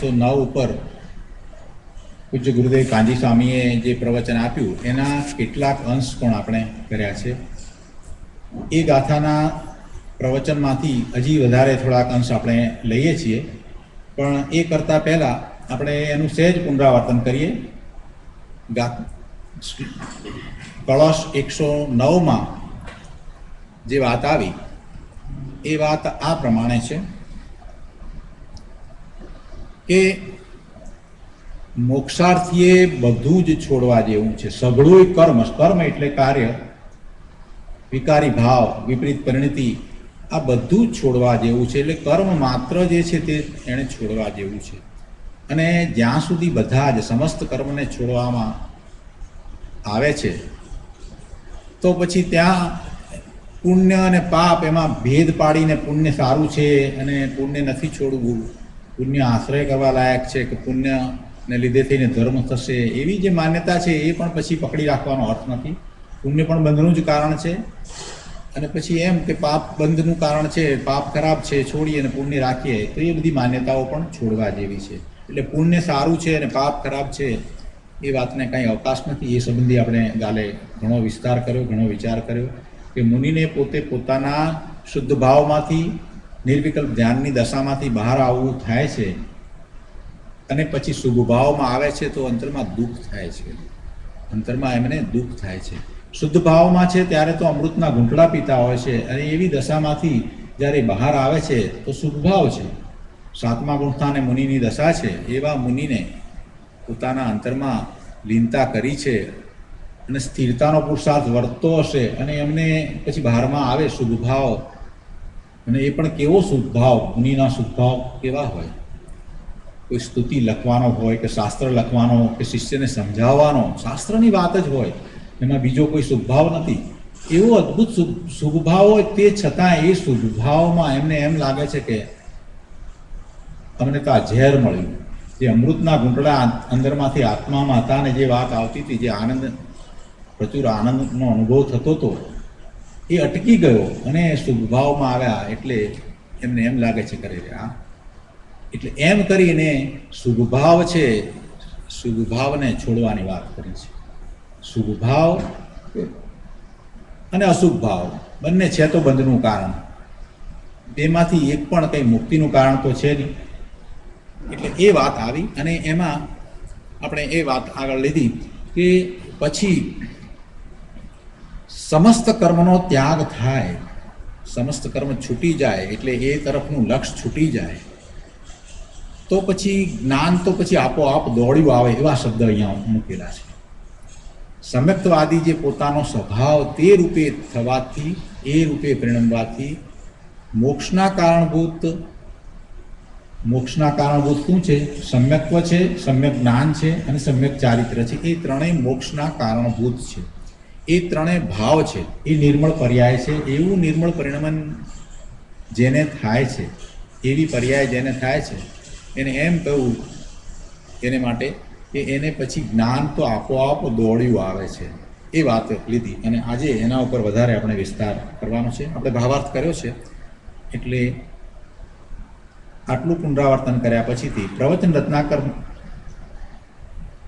9 ઉપર પૂજ્ય ગુરુદેવ કાંજી સ્વામીએ જે પ્રવચન આપ્યું એના કેટલાક અંશ પણ આપણે કર્યા છે. એ ગાથાના પ્રવચનમાંથી હજી વધારે થોડાક અંશ આપણે લઈએ છીએ, પણ એ કરતાં પહેલાં આપણે એનું સહેજ પુનરાવર્તન કરીએ. કળશ 109માં જે વાત આવી એ વાત આ પ્રમાણે છે કે મોક્ષાર્થીએ બધું જ છોડવા જેવું છે. સઘળું કર્મ, કર્મ એટલે કાર્ય, વિકારી ભાવ, વિપરીત પરિણતિ, આ બધું જ છોડવા જેવું છે. એટલે કર્મ માત્ર જે છે તે એણે છોડવા જેવું છે. અને જ્યાં સુધી બધા જ સમસ્ત કર્મને છોડવામાં આવે છે તો પછી ત્યાં પુણ્ય અને પાપ એમાં ભેદ પાડીને પુણ્ય સારું છે અને પુણ્ય નથી છોડવું, પુણ્ય આશ્રય કરવા લાયક છે કે પુણ્યને લીધે થઈને ધર્મ થશે, એવી જે માન્યતા છે એ પણ પછી પકડી રાખવાનો અર્થ નથી. પુણ્ય પણ બંધનું જ કારણ છે અને પછી એમ કે પાપ બંધનું કારણ છે, પાપ ખરાબ છે, છોડીએ અને પુણ્ય રાખીએ, તો એ બધી માન્યતાઓ પણ છોડવા જેવી છે. એટલે પુણ્ય સારું છે અને પાપ ખરાબ છે એ વાતને કંઈ અવકાશ નથી. એ સંબંધી આપણે ગાલે ઘણો વિસ્તાર કર્યો, ઘણો વિચાર કર્યો કે મુનિને પોતે પોતાના શુદ્ધ ભાવમાંથી, નિર્વિકલ્પ ધ્યાનની દશામાંથી બહાર આવવું થાય છે અને પછી શુભ ભાવમાં આવે છે તો અંતરમાં દુઃખ થાય છે. અંતરમાં એમને દુઃખ થાય છે. શુદ્ધ ભાવમાં છે ત્યારે તો અમૃતના ઘૂંટડા પીતા હોય છે અને એવી દશામાંથી જ્યારે બહાર આવે છે તો શુભ ભાવ છે. 7મા ગુણસ્થાને મુનિની દશા છે. એવા મુનિને પોતાના અંતરમાં લીનતા કરી છે અને સ્થિરતાનો પુરુષાર્થ વર્તતો હશે અને એમને પછી બહારમાં આવે શુભ ભાવ. અને એ પણ કેવો શુભ ભાવ? મુનિના શુભ ભાવ કેવા હોય? કોઈ સ્તુતિ લખવાનો હોય કે શાસ્ત્ર લખવાનો કે શિષ્યને સમજાવવાનો, શાસ્ત્રની વાત જ હોય, એમાં બીજો કોઈ શુભ ભાવ નથી. એવો અદ્ભુત શુભ ભાવ હોય તે છતાં એ શુભ ભાવમાં એમને એમ લાગે છે કે અમને તો આ ઝેર મળ્યું. જે અમૃતના ઘૂંટડા અંદરમાંથી આત્મામાં હતા અને જે વાત આવતી હતી, જે આનંદ, પ્રચુર આનંદનો અનુભવ થતો હતો, એ અટકી ગયો અને શુભ ભાવમાં આવ્યા એટલે એમને એમ લાગે છે કરે આ એટલે એમ કરીને શુભ ભાવ છે, શુભ ભાવને છોડવાની વાત કરી છે. શુભ ભાવ અને અશુભ ભાવ બંને છે તો બંધનું કારણ. બેમાંથી એક પણ કંઈ મુક્તિનું કારણ તો છે નહીં. એટલે એ વાત આવી અને એમાં આપણે એ વાત આગળ લીધી કે પછી સમસ્ત કર્મનો ત્યાગ થાય, સમસ્ત કર્મ છૂટી જાય એટલે એ તરફનું લક્ષ્ય છૂટી જાય તો પછી જ્ઞાન તો પછી આપોઆપ દોડ્યું આવે એવા શબ્દ અહીંયા મૂકેલા છે. સમ્યક્તવાદી જે પોતાનો સ્વભાવ તે રૂપે થવાથી, એ રૂપે પરિણમવાથી મોક્ષના કારણભૂત શું છે? સમ્યક્ત્વ છે, સમ્યક જ્ઞાન છે અને સમ્યક ચારિત્ર છે. એ ત્રણેય મોક્ષના કારણભૂત છે. એ ત્રણેય ભાવ છે. એ નિર્મળ પર્યાય છે. એવું નિર્મળ પરિણમન જેને થાય છે, એવી પર્યાય જેને થાય છે, એને એમ કહ્યું એને માટે કે એને પછી જ્ઞાન તો આપોઆપ દોડ્યું આવે છે. એ વાત લીધી અને આજે એના ઉપર વધારે આપણે વિસ્તાર કરવાનો છે. આપણે ભાવાર્થ કર્યો છે એટલે આટલું પુનરાવર્તન કર્યા પછીથી પ્રવચન રત્નાકર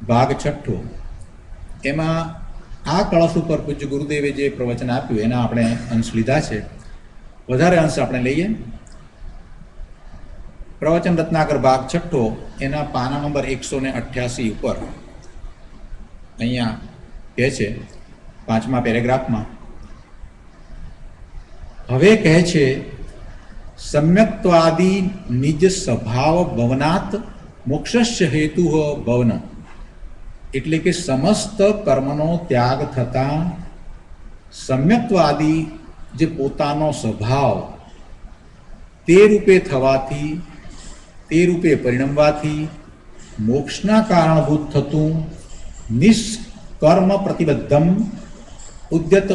ભાગ 6 એમાં આ કળશ ઉપર પૂજ્ય ગુરુદેવે જે પ્રવચન આપ્યું એના આપણે અંશ લીધા છે. વધારે અંશ આપણે લઈએ. પ્રવચન રત્નાકર ભાગ 6 એના પાના નંબર 188 ઉપર અહીંયા કહે છે 5મા પેરેગ્રાફમાં, હવે કહે છે સમ્યક્ત્વાદી નિજ સ્વભાવ ભવનાત મોક્ષસ્ય હેતુ ભવન. એટલે કે સમસ્ત કર્મનો ત્યાગ થતા સમ્યક્ત્વાદી જે પોતાનો સ્વભાવ તે રૂપે થવાથી, તે રૂપે પરિણમવાથી મોક્ષના કારણભૂત થતું નિષ્કર્મ પ્રતિબદ્ધમ ઉદ્યત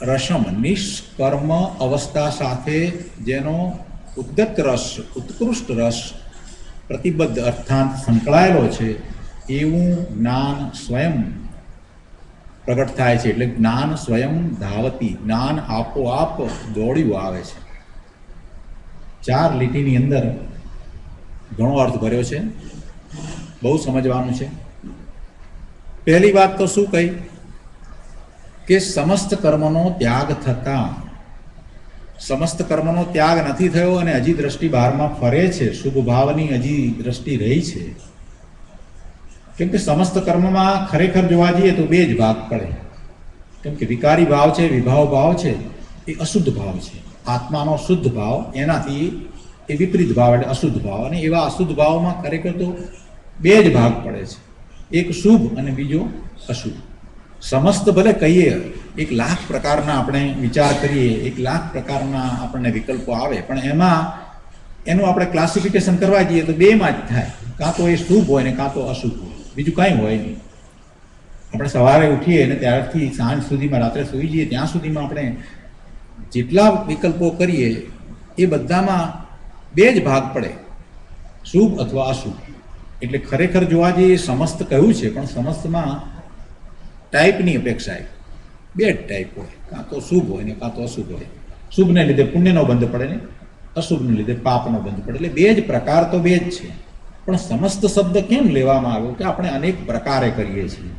રસમ, નિષ્કર્મ અવસ્થા સાથે જેનો ઉદ્યત રસ, ઉત્કૃષ્ટ રસ પ્રતિબદ્ધ અર્થાંત સંકળાયેલો છે એવું જ્ઞાન સ્વયં પ્રગટ થાય છે. એટલે જ્ઞાન સ્વયં ધાવતી, જ્ઞાન આપોઆપ દોડ્યું આવે છે. 4 લીટીની અંદર ઘણો અર્થ ભર્યો છે. બહુ સમજવાનું છે. પહેલી વાત તો શું કહી કે સમસ્ત કર્મનો ત્યાગ થતા સમસ્ત કર્મનો ત્યાગ નથી થયો અને હજી દ્રષ્ટિ બહારમાં ફરે છે, શુભ ભાવની હજી દ્રષ્ટિ રહી છે. કેમ કે સમસ્ત કર્મમાં ખરેખર જોવા જઈએ તો બે જ ભાગ પડે. કેમ કે વિકારી ભાવ છે, વિભાવ ભાવ છે, એ અશુદ્ધ ભાવ છે. આત્માનો શુદ્ધ ભાવ એનાથી એ વિપરીત ભાવ એટલે અશુદ્ધ ભાવ, અને એવા અશુદ્ધ ભાવમાં ખરેખર તો બે જ ભાગ પડે છે, એક શુભ અને બીજો અશુભ. સમસ્ત ભલે કહીએ, 1,00,000 પ્રકારના આપણે વિચાર કરીએ, 1,00,000 પ્રકારના આપણને વિકલ્પો આવે, પણ એમાં એનું આપણે ક્લાસિફિકેશન કરવા જઈએ તો બેમાં જ થાય, કાં તો એ શુભ હોય ને કાં તો અશુભ હોય, બીજું કાંઈ હોય નહીં. આપણે સવારે ઉઠીએ અને ત્યારથી સાંજ સુધીમાં, રાત્રે સૂઈ જઈએ ત્યાં સુધીમાં આપણે જેટલા વિકલ્પો કરીએ એ બધામાં બે જ ભાગ પડે, શુભ અથવા અશુભ. એટલે ખરેખર જોવા જઈએ સમસ્ત કહ્યું છે, પણ સમસ્તમાં ટાઈપની અપેક્ષા બે જ ટાઈપ હોય, કાં તો શુભ હોય ને કાં તો અશુભ હોય. શુભને લીધે પુણ્યનો બંધ પડે ને અશુભને લીધે પાપનો બંધ પડે. એટલે બે જ પ્રકાર તો બે જ છે. પણ સમસ્ત શબ્દ કેમ લેવામાં આવ્યો કે આપણે અનેક પ્રકારે કરીએ છીએ.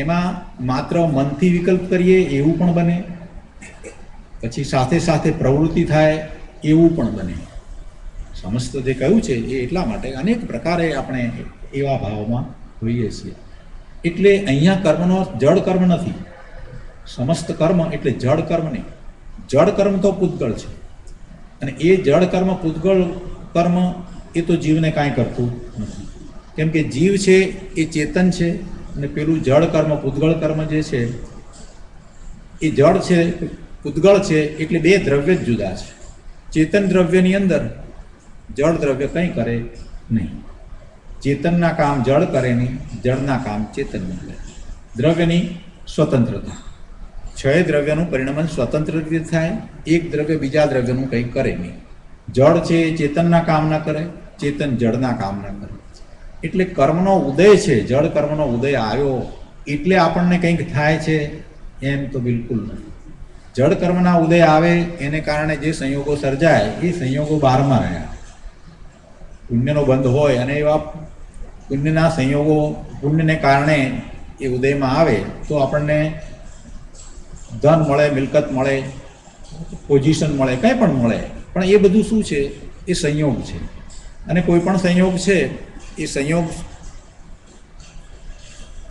એમાં માત્ર મનથી વિકલ્પ કરીએ એવું પણ બને, પછી સાથે સાથે પ્રવૃત્તિ થાય એવું પણ બને. સમસ્ત જે કહ્યું છે એ એટલા માટે અનેક પ્રકારે આપણે એવા ભાવમાં હોઈએ છીએ. એટલે અહીંયા કર્મનો જડ કર્મ નથી. સમસ્ત કર્મ એટલે જડ કર્મ નહીં. જડ કર્મ તો પૂતગળ છે, અને એ જડ કર્મ પૂતગળ કર્મ એ તો જીવને કાંઈ કરતું નથી. કેમ કે જીવ છે એ ચેતન છે, અને પેલું જળ કર્મ પૂતગળ કર્મ જે છે એ જળ છે, પૂતગળ છે, એટલે બે દ્રવ્ય જ જુદા છે. ચેતન દ્રવ્યની અંદર જળ દ્રવ્ય કંઈ કરે નહીં. ચેતનના કામ જળ કરે નહીં, જળના કામ ચેતન ન કરે. દ્રવ્યની સ્વતંત્રતા, 6 દ્રવ્યનું પરિણમન સ્વતંત્ર રીતે થાય. એક દ્રવ્ય બીજા દ્રવ્યનું કંઈ કરે નહીં. જળ છે એ ચેતનના કામ ન કરે, ચેતન જળના કામ ન કરે. એટલે કર્મનો ઉદય છે, જળ કર્મનો ઉદય આવ્યો એટલે આપણને કંઈક થાય છે એમ તો બિલકુલ નથી. જળ કર્મના ઉદય આવે એને કારણે જે સંયોગો સર્જાય એ સંયોગો બહારમાં રહ્યા. પુણ્યનો બંધ હોય અને એવા પુણ્યના સંયોગો, પુણ્યને કારણે એ ઉદયમાં આવે તો આપણને ધન મળે, મિલકત મળે, પોઝિશન મળે, કંઈ પણ મળે. પણ એ બધું શું છે? એ સંયોગ છે. અને કોઈ પણ સંયોગ છે એ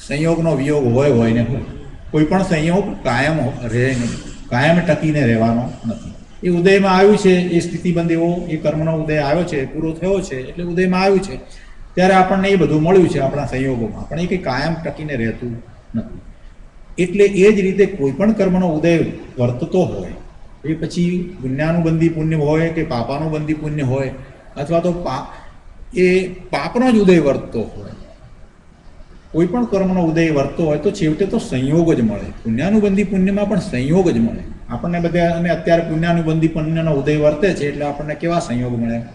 સંયોગનો વિયોગ હોય ને હોય. કોઈ પણ સંયોગ કાયમ રહે નહીં, કાયમ ટકીને રહેવાનો નથી. એ ઉદયમાં આવ્યું છે, એ સ્થિતિબંધ એવો એ કર્મનો ઉદય આવ્યો છે, પૂરો થયો છે, એટલે ઉદયમાં આવ્યું છે ત્યારે આપણને એ બધું મળ્યું છે આપણા સંયોગોમાં, પણ એ કંઈ કાયમ ટકીને રહેતું નથી. એટલે એ જ રીતે કોઈ પણ કર્મનો ઉદય વર્તતો હોય, એ પછી પુણ્યાનુબંધી પુણ્ય હોય કે પાપાનુબંધી પુણ્ય હોય, અથવા તો એ પાપનો જ ઉદય વર્તતો હોય, કોઈ પણ કર્મનો ઉદય વર્તતો હોય તો છેવટે તો સંયોગ જ મળે. પુણ્યાનુબંધી પુણ્યમાં પણ સંયોગ જ મળે આપણને. બધા અને અત્યારે પુણ્યાનુબંધી પુણ્યનો ઉદય વર્તે છે એટલે આપણને કેવા સંયોગ મળ્યા?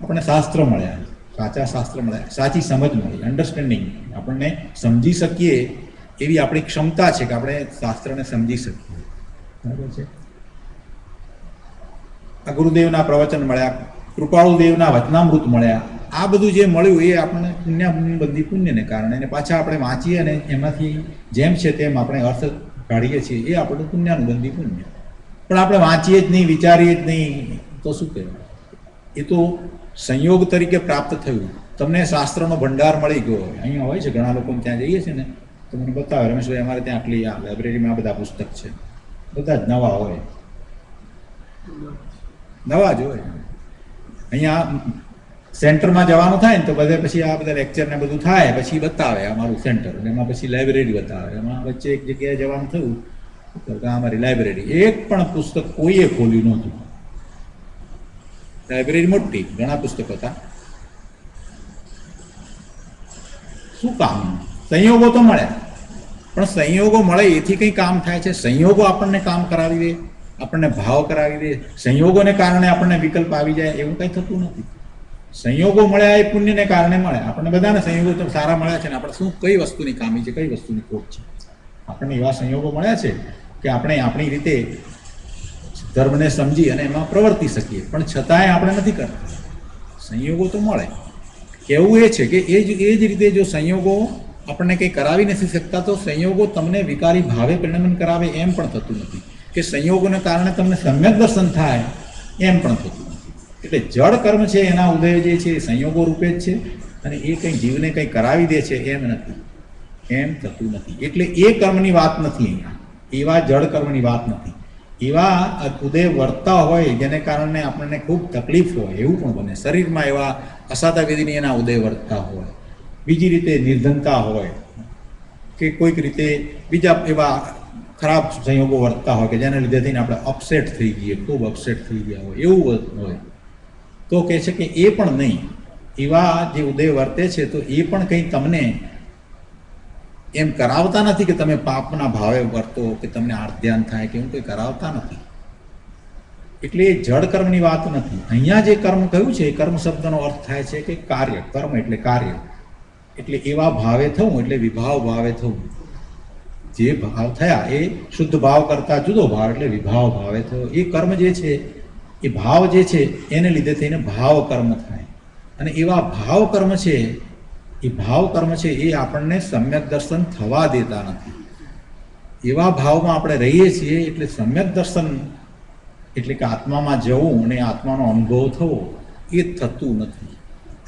આપણને શાસ્ત્ર મળ્યા, સાચા શાસ્ત્ર મળ્યા, સાચી સમજ મળી, અન્ડરસ્ટેન્ડિંગ. આપણને સમજી શકીએ એવી આપણી ક્ષમતા છે કે આપણે શાસ્ત્રને સમજી શકીએ. બરાબર છે. આ ગુરુદેવના પ્રવચન મળ્યા, કૃપાળુદેવના વચનામૃત મળ્યા, આ બધું જે મળ્યું એ આપણને પુણ્યાનુબંધી પુણ્યને કારણે, અને પાછા આપણે વાંચીએ અને એમાંથી જેમ છે તેમ આપણે અર્થ કાઢીએ છીએ, એ આપણું પુણ્યાનુબંધી પુણ્ય. પણ આપણે વાંચીએ જ નહીં, વિચારીએ જ નહીં તો શું કહેવાય? એ તો સંયોગ તરીકે પ્રાપ્ત થયું. તમને શાસ્ત્રનો ભંડાર મળી ગયો. અહીંયા હોય છે ઘણા લોકો, ત્યાં જઈએ છીએ ને તો મને બતાવે, રમેશભાઈ અમારે ત્યાં આટલી આ લાઇબ્રેરીમાં આ બધા પુસ્તક છે, બધા જ નવા હોય, નવા જ હોય. અહીંયા સેન્ટરમાં જવાનું થાય ને તો બધે પછી આ બધા લેક્ચર ને બધું થાય, પછી બતાવે અમારું સેન્ટર, અને એમાં પછી લાઇબ્રેરી બતાવે. એમાં વચ્ચે એક જગ્યાએ જવાનું થયું તો અમારી લાઇબ્રેરી, એક પણ પુસ્તક કોઈએ ખોલ્યું નહોતું. લાઇબ્રેરી મોટી, ઘણા પુસ્તકો હતા. શું કામ? સંયોગો તો મળ્યા, પણ સંયોગો મળે એથી કંઈ કામ થાય છે? સંયોગો આપણને કામ કરાવી દે, આપણને ભાવ કરાવી દે, સંયોગોને કારણે આપણને વિકલ્પ આવી જાય, એવું કંઈ થતું નથી. સંયોગો મળ્યા એ પુણ્યને કારણે મળે. આપણને બધાને સંયોગો તો સારા મળ્યા છે ને આપણે શું, કઈ વસ્તુની ખામી છે, કઈ વસ્તુની ખોટ છે? આપણને એવા સંયોગો મળ્યા છે કે આપણે આપણી રીતે ધર્મને સમજી અને એમાં પ્રવર્તી શકીએ, પણ છતાંય આપણે નથી કરતા. સંયોગો તો મળે કહેવું એ છે કે એ જ રીતે જો સંયોગો આપણને કંઈ કરાવી નથી શકતા, તો સંયોગો તમને વિકારી ભાવે પરિણમન કરાવે એમ પણ થતું નથી, કે સંયોગોને કારણે તમને સમ્યક દર્શન થાય એમ પણ થતું નથી. એટલે જળ કર્મ છે એના ઉદય જે છે એ સંયોગો રૂપે જ છે, અને એ કંઈ જીવને કંઈ કરાવી દે છે એમ નથી, એમ થતું નથી. એટલે એ કર્મની વાત નથી અહીંયા, એવા જળ કર્મની વાત નથી. એવા ઉદય વર્તા હોય જેને કારણે આપણને ખૂબ તકલીફ હોય એવું પણ બને. શરીરમાં એવા અસાતા વિધિની એના ઉદય વર્તતા હોય, બીજી રીતે નિર્ધનતા હોય, કે કોઈક રીતે બીજા એવા ખરાબ સંયોગો વર્તતા હોય કે જેના લીધે થઈને આપણે અપસેટ થઈ જઈએ, ખૂબ અપસેટ થઈ ગયા હોય એવું હોય, તો કહે છે કે એ પણ નહીં. એવા જે ઉદય વર્તે છે તો એ પણ કંઈ તમને એમ કરાવતા નથી કે તમે પાપના ભાવે વર્તો, કે તમને આર્ધ્યાન થાય, કે એવું કંઈ કરાવતા નથી. એટલે એ જળ કર્મની વાત નથી. અહીંયા જે કર્મ કહ્યું છે એ કર્મ શબ્દનો અર્થ થાય છે કે કાર્ય. કર્મ એટલે કાર્ય, એટલે એવા ભાવે થવું, એટલે વિભાવ ભાવે થવું. જે ભાવ થયા એ શુદ્ધ ભાવ કરતા જુદો ભાવ, એટલે વિભાવ ભાવે થયો. એ કર્મ જે છે એ ભાવ જે છે એને લીધે થઈને ભાવ કર્મ થાય. અને એવા ભાવ કર્મ છે, એ ભાવ કર્મ છે એ આપણને સમ્યક દર્શન થવા દેતા નથી. એવા ભાવમાં આપણે રહીએ છીએ, એટલે સમ્યક દર્શન એટલે કે આત્મામાં જવું અને આત્માનો અનુભવ થવો એ થતું નથી.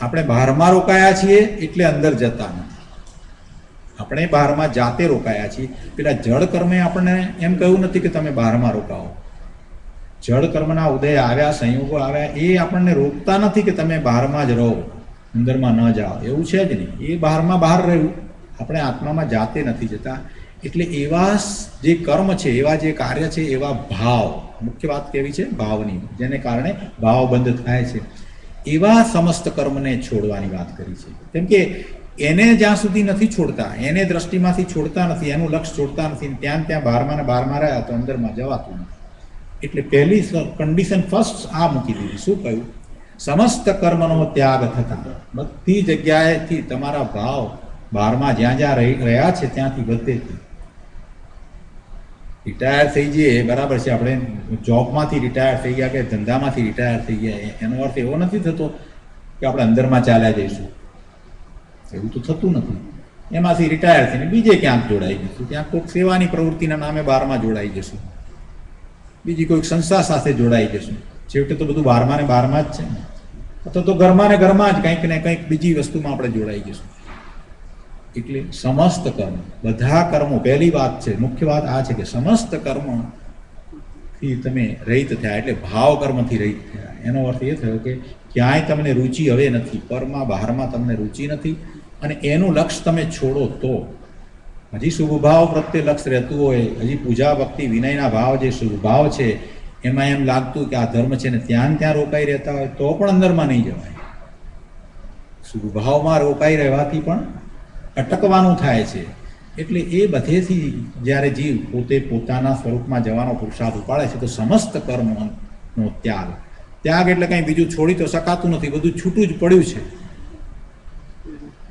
આપણે બહારમાં રોકાયા છીએ એટલે અંદર જતા નથી. આપણે બહારમાં જાતે રોકાયા છીએ. પેલા જળ કર્મે આપણને એમ કહ્યું નથી કે તમે બહારમાં રોકાઓ. જળ કર્મના ઉદય આવ્યા, સંયોગો આવ્યા, એ આપણને રોકતા નથી કે તમે બહારમાં જ રહો, અંદરમાં ન જાઓ, એવું છે જ નહીં. એ બહારમાં બહાર રહ્યું, આપણે આત્મામાં જાતે નથી જતા. એટલે એવા જે કર્મ છે, એવા જે કાર્ય છે, એવા ભાવ, મુખ્ય વાત કેવી છે ભાવની, જેને કારણે ભાવ બંધ થાય છે, એવા સમસ્ત કર્મને છોડવાની વાત કરી છે. કેમ કે એને જ્યાં સુધી નથી છોડતા, એને દ્રષ્ટિમાંથી છોડતા નથી, એનું લક્ષ્ય છોડતા નથી, ત્યાં બહારમાં ને બહારમાં રહ્યા તો અંદરમાં જવાતું નથી. એટલે પહેલી કન્ડિશન ફર્સ્ટ આ મૂકી દીધી. શું કહ્યું? સમસ્ત કર્મનો ત્યાગ થતા, બધી જગ્યાએથી તમારા ભાવ બહારમાં જ્યાં જ્યાં રહ્યા છે ત્યાંથી બધેથી રિટાયર થઈ જઈએ, બરાબર છે. આપણે જોબમાંથી રિટાયર થઈ ગયા કે ધંધામાંથી રિટાયર થઈ ગયા, એનો અર્થ એવો નથી થતો કે આપણે અંદરમાં ચાલ્યા જઈશું. એવું તો થતું નથી. એમાંથી રિટાયર થઈને બીજે ક્યાંક જોડાઈ જઈશું, ક્યાંક કોઈક સેવાની પ્રવૃત્તિના નામે બહારમાં જોડાઈ જશું, બીજી કોઈક સંસ્થા સાથે જોડાઈ જશું. છેવટે તો બધું બહારમાં ને બહારમાં જ છે ને. અથવા તો ઘરમાં ને ઘરમાં જ કંઈક ને કંઈક બીજી વસ્તુમાં આપણે જોડાઈ જશું. એટલે સમસ્ત કર્મ, બધા કર્મો, પહેલી વાત છે, મુખ્ય વાત આ છે કે સમસ્ત કર્મથી તમે રહિત થયા, એટલે ભાવ કર્મથી રહિત થયા. એનો અર્થ એ થયો કે ક્યાંય તમને રુચિ હવે નથી, પરમાં બહારમાં તમને રુચિ નથી, અને એનું લક્ષ્ય તમે છોડો તો હજી શુભ ભાવ પ્રત્યે લક્ષ્ય રહેતું હોય, હજી પૂજા ભક્તિ વિનયના ભાવ જે શુભ ભાવ છે એમાં એમ લાગતું કે આ ધર્મ છે ને ત્યાં રોકાઈ રહેતા હોય તો પણ અંદરમાં નહીં જવાય. શુભ ભાવમાં રોકાઈ રહેવાથી પણ અટકવાનું થાય છે. એટલે એ બધેથી જ્યારે જીવ પોતે પોતાના સ્વરૂપમાં જવાનો પુરુષાર્થ ઉપાડે છે તો સમસ્ત કર્મનો ત્યાગ. ત્યાગ એટલે કંઈ બીજું છોડી તો શકાતું નથી, બધું છૂટું જ પડ્યું છે.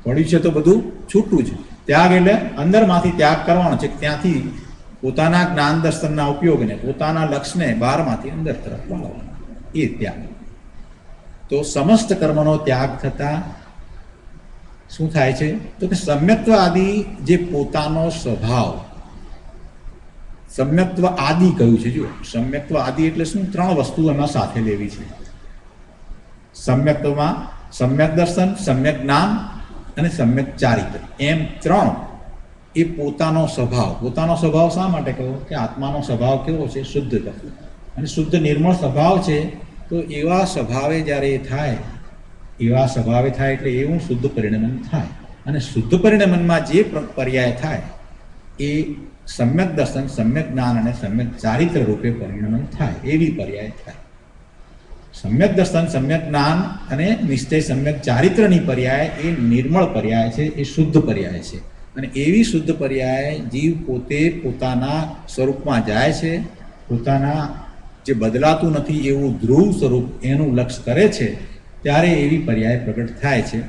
પડ્યું છે તો બધું છૂટું જ. ત્યાગ એટલે અંદરમાંથી ત્યાગ કરવાનો છે, ત્યાંથી પોતાના જ્ઞાન દર્શનના ઉપયોગને, પોતાના લક્ષ્યને બહારમાંથી અંદર તરફ વાળવાનો, એ ત્યાગ. તો સમસ્ત કર્મનો ત્યાગ થતા શું થાય છે? તો કે સમ્યક્ત્વ આદિ જે પોતાનો સ્વભાવ, સમ્યક્ત્વ આદિ કહ્યું છે. જો સમ્યક્ત્વ આદિ એટલે શું? ત્રણ વસ્તુ એમાં સાથે લેવી છે. સમ્યક્ત્વમાં સમ્યક દર્શન, સમ્યક જ્ઞાન અને સમ્યક ચારિત્ર, એમ ત્રણ. એ પોતાનો સ્વભાવ. પોતાનો સ્વભાવ શા માટે કહ્યો? કે આત્માનો સ્વભાવ કેવો છે? શુદ્ધ તત્વ અને શુદ્ધ નિર્મળ સ્વભાવ છે. તો એવા સ્વભાવે જ્યારે એ થાય, એવા સ્વભાવે થાય એટલે એવું શુદ્ધ પરિણમન થાય. અને શુદ્ધ પરિણમનમાં જે પર્યાય થાય એ સમ્યક દર્શન, સમ્યક જ્ઞાન અને સમ્યક ચારિત્ર રૂપે પરિણમન થાય, એવી પર્યાય થાય. સમ્યક દર્શન, સમ્યક જ્ઞાન અને નિશ્ચય સમ્યક ચારિત્રની પર્યાય એ નિર્મળ પર્યાય છે, એ શુદ્ધ પર્યાય છે. અને એવી શુદ્ધ પર્યાય જીવ પોતે પોતાના સ્વરૂપમાં જાય છે, પોતાના જે બદલાતું નથી એવું ધ્રુવ સ્વરૂપ એનું લક્ષ્ય કરે છે, ત્યારે એવી પર્યાય પ્રગટ થાય છે.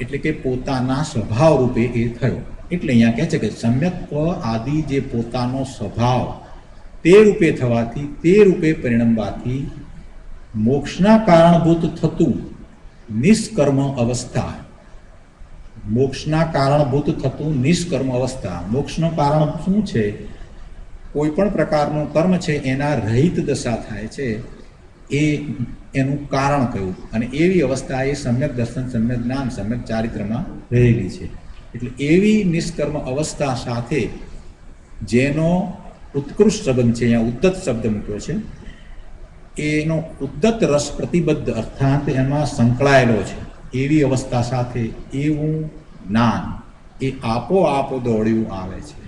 એટલે કે પોતાના સ્વભાવ રૂપે એ થયો. એટલે અહીંયા કહે છે કે સમ્યક્ત્વ આદિ જે પોતાનો સ્વભાવ તે રૂપે થવાથી, તે રૂપે પરિણમવાથી મોક્ષના કારણભૂત થતું નિષ્કર્મ અવસ્થા, મોક્ષના કારણભૂત થતું નિષ્કર્મ અવસ્થા. મોક્ષનું કારણ શું છે? કોઈ પણ પ્રકારનું કર્મ છે એના રહિત દશા થાય છે, એ એનું કારણ કયું? અને એવી અવસ્થા એ સમ્યક દર્શન, સમ્યક જ્ઞાન, સમ્યક ચારિત્રમાં રહેલી છે. એટલે એવી નિષ્કર્મ અવસ્થા સાથે જેનો ઉત્કૃષ્ટ સંબંધ છે, અહીંયા ઉદ્દત શબ્દ મૂક્યો છે, એનો ઉદ્દત રસ પ્રતિબદ્ધ અર્થાત એમાં સંકળાયેલો છે. એવી અવસ્થા સાથે એવું જ્ઞાન એ આપોઆપ દોડ્યું આવે છે.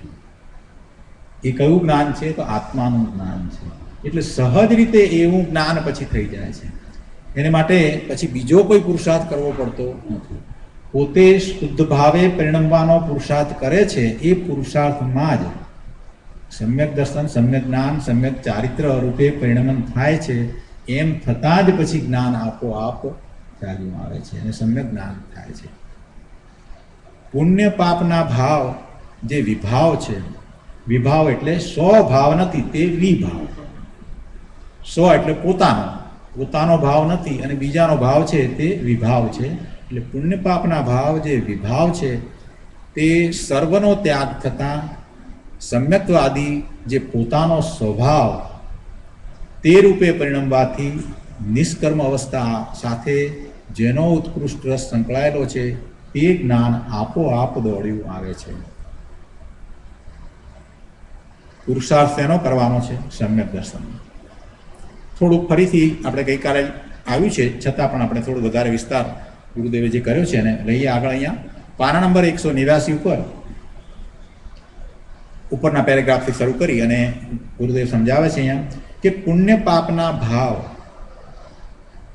એ કયું જ્ઞાન છે? તો આત્માનું જ્ઞાન છે. એટલે સહજ રીતે એવું જ્ઞાન પછી થઈ જાય છે. એને માટે પછી બીજો કોઈ પુરુષાર્થ કરવો પડતો નથી. પોતે શુદ્ધ ભાવે પરિણમવાનો પુરુષાર્થ કરે છે, એ પુરુષાર્થમાં જ સમ્યક દર્શન, સમ્યક જ્ઞાન, સમ્યક ચારિત્ર રૂપે પરિણમન થાય છે. એમ થતાં જ પછી જ્ઞાન આપોઆપ ચાલ્યું આવે છે અને સમ્યક જ્ઞાન થાય છે. પુણ્ય પાપના ભાવ જે વિભાવ છે, વિભાવ એટલે સ્વભાવ નથી, તે વિભાવ. સ્વ એટલે પોતાનો, પોતાનો ભાવ નથી અને બીજાનો ભાવ છે તે વિભાવ છે. એટલે પુણ્ય પાપના ભાવ જે વિભાવ છે તે સર્વનો ત્યાગ થતાં સમ્યક્વાદી જે પોતાનો સ્વભાવ તે રૂપે પરિણમવાથી નિષ્કર્મ અવસ્થા સાથે જેનો ઉત્કૃષ્ટ રસ સંકળાયેલો છે તે જ્ઞાન આપોઆપ દોડ્યું આવે છે. પુરુષાર્થ એનો કરવાનો છે? સમ્યક દર્શન. થોડુંક ફરીથી આપણે ગઈકાલે આવ્યું છે છતાં પણ આપણે થોડું વધારે વિસ્તાર ગુરુદેવે જે કર્યો છે એને લઈએ આગળ. અહીંયા પાના નંબર 189 ઉપરના પેરેગ્રાફથી શરૂ કરી અને ગુરુદેવ સમજાવે છે અહીંયા કે પુણ્ય પાપના ભાવ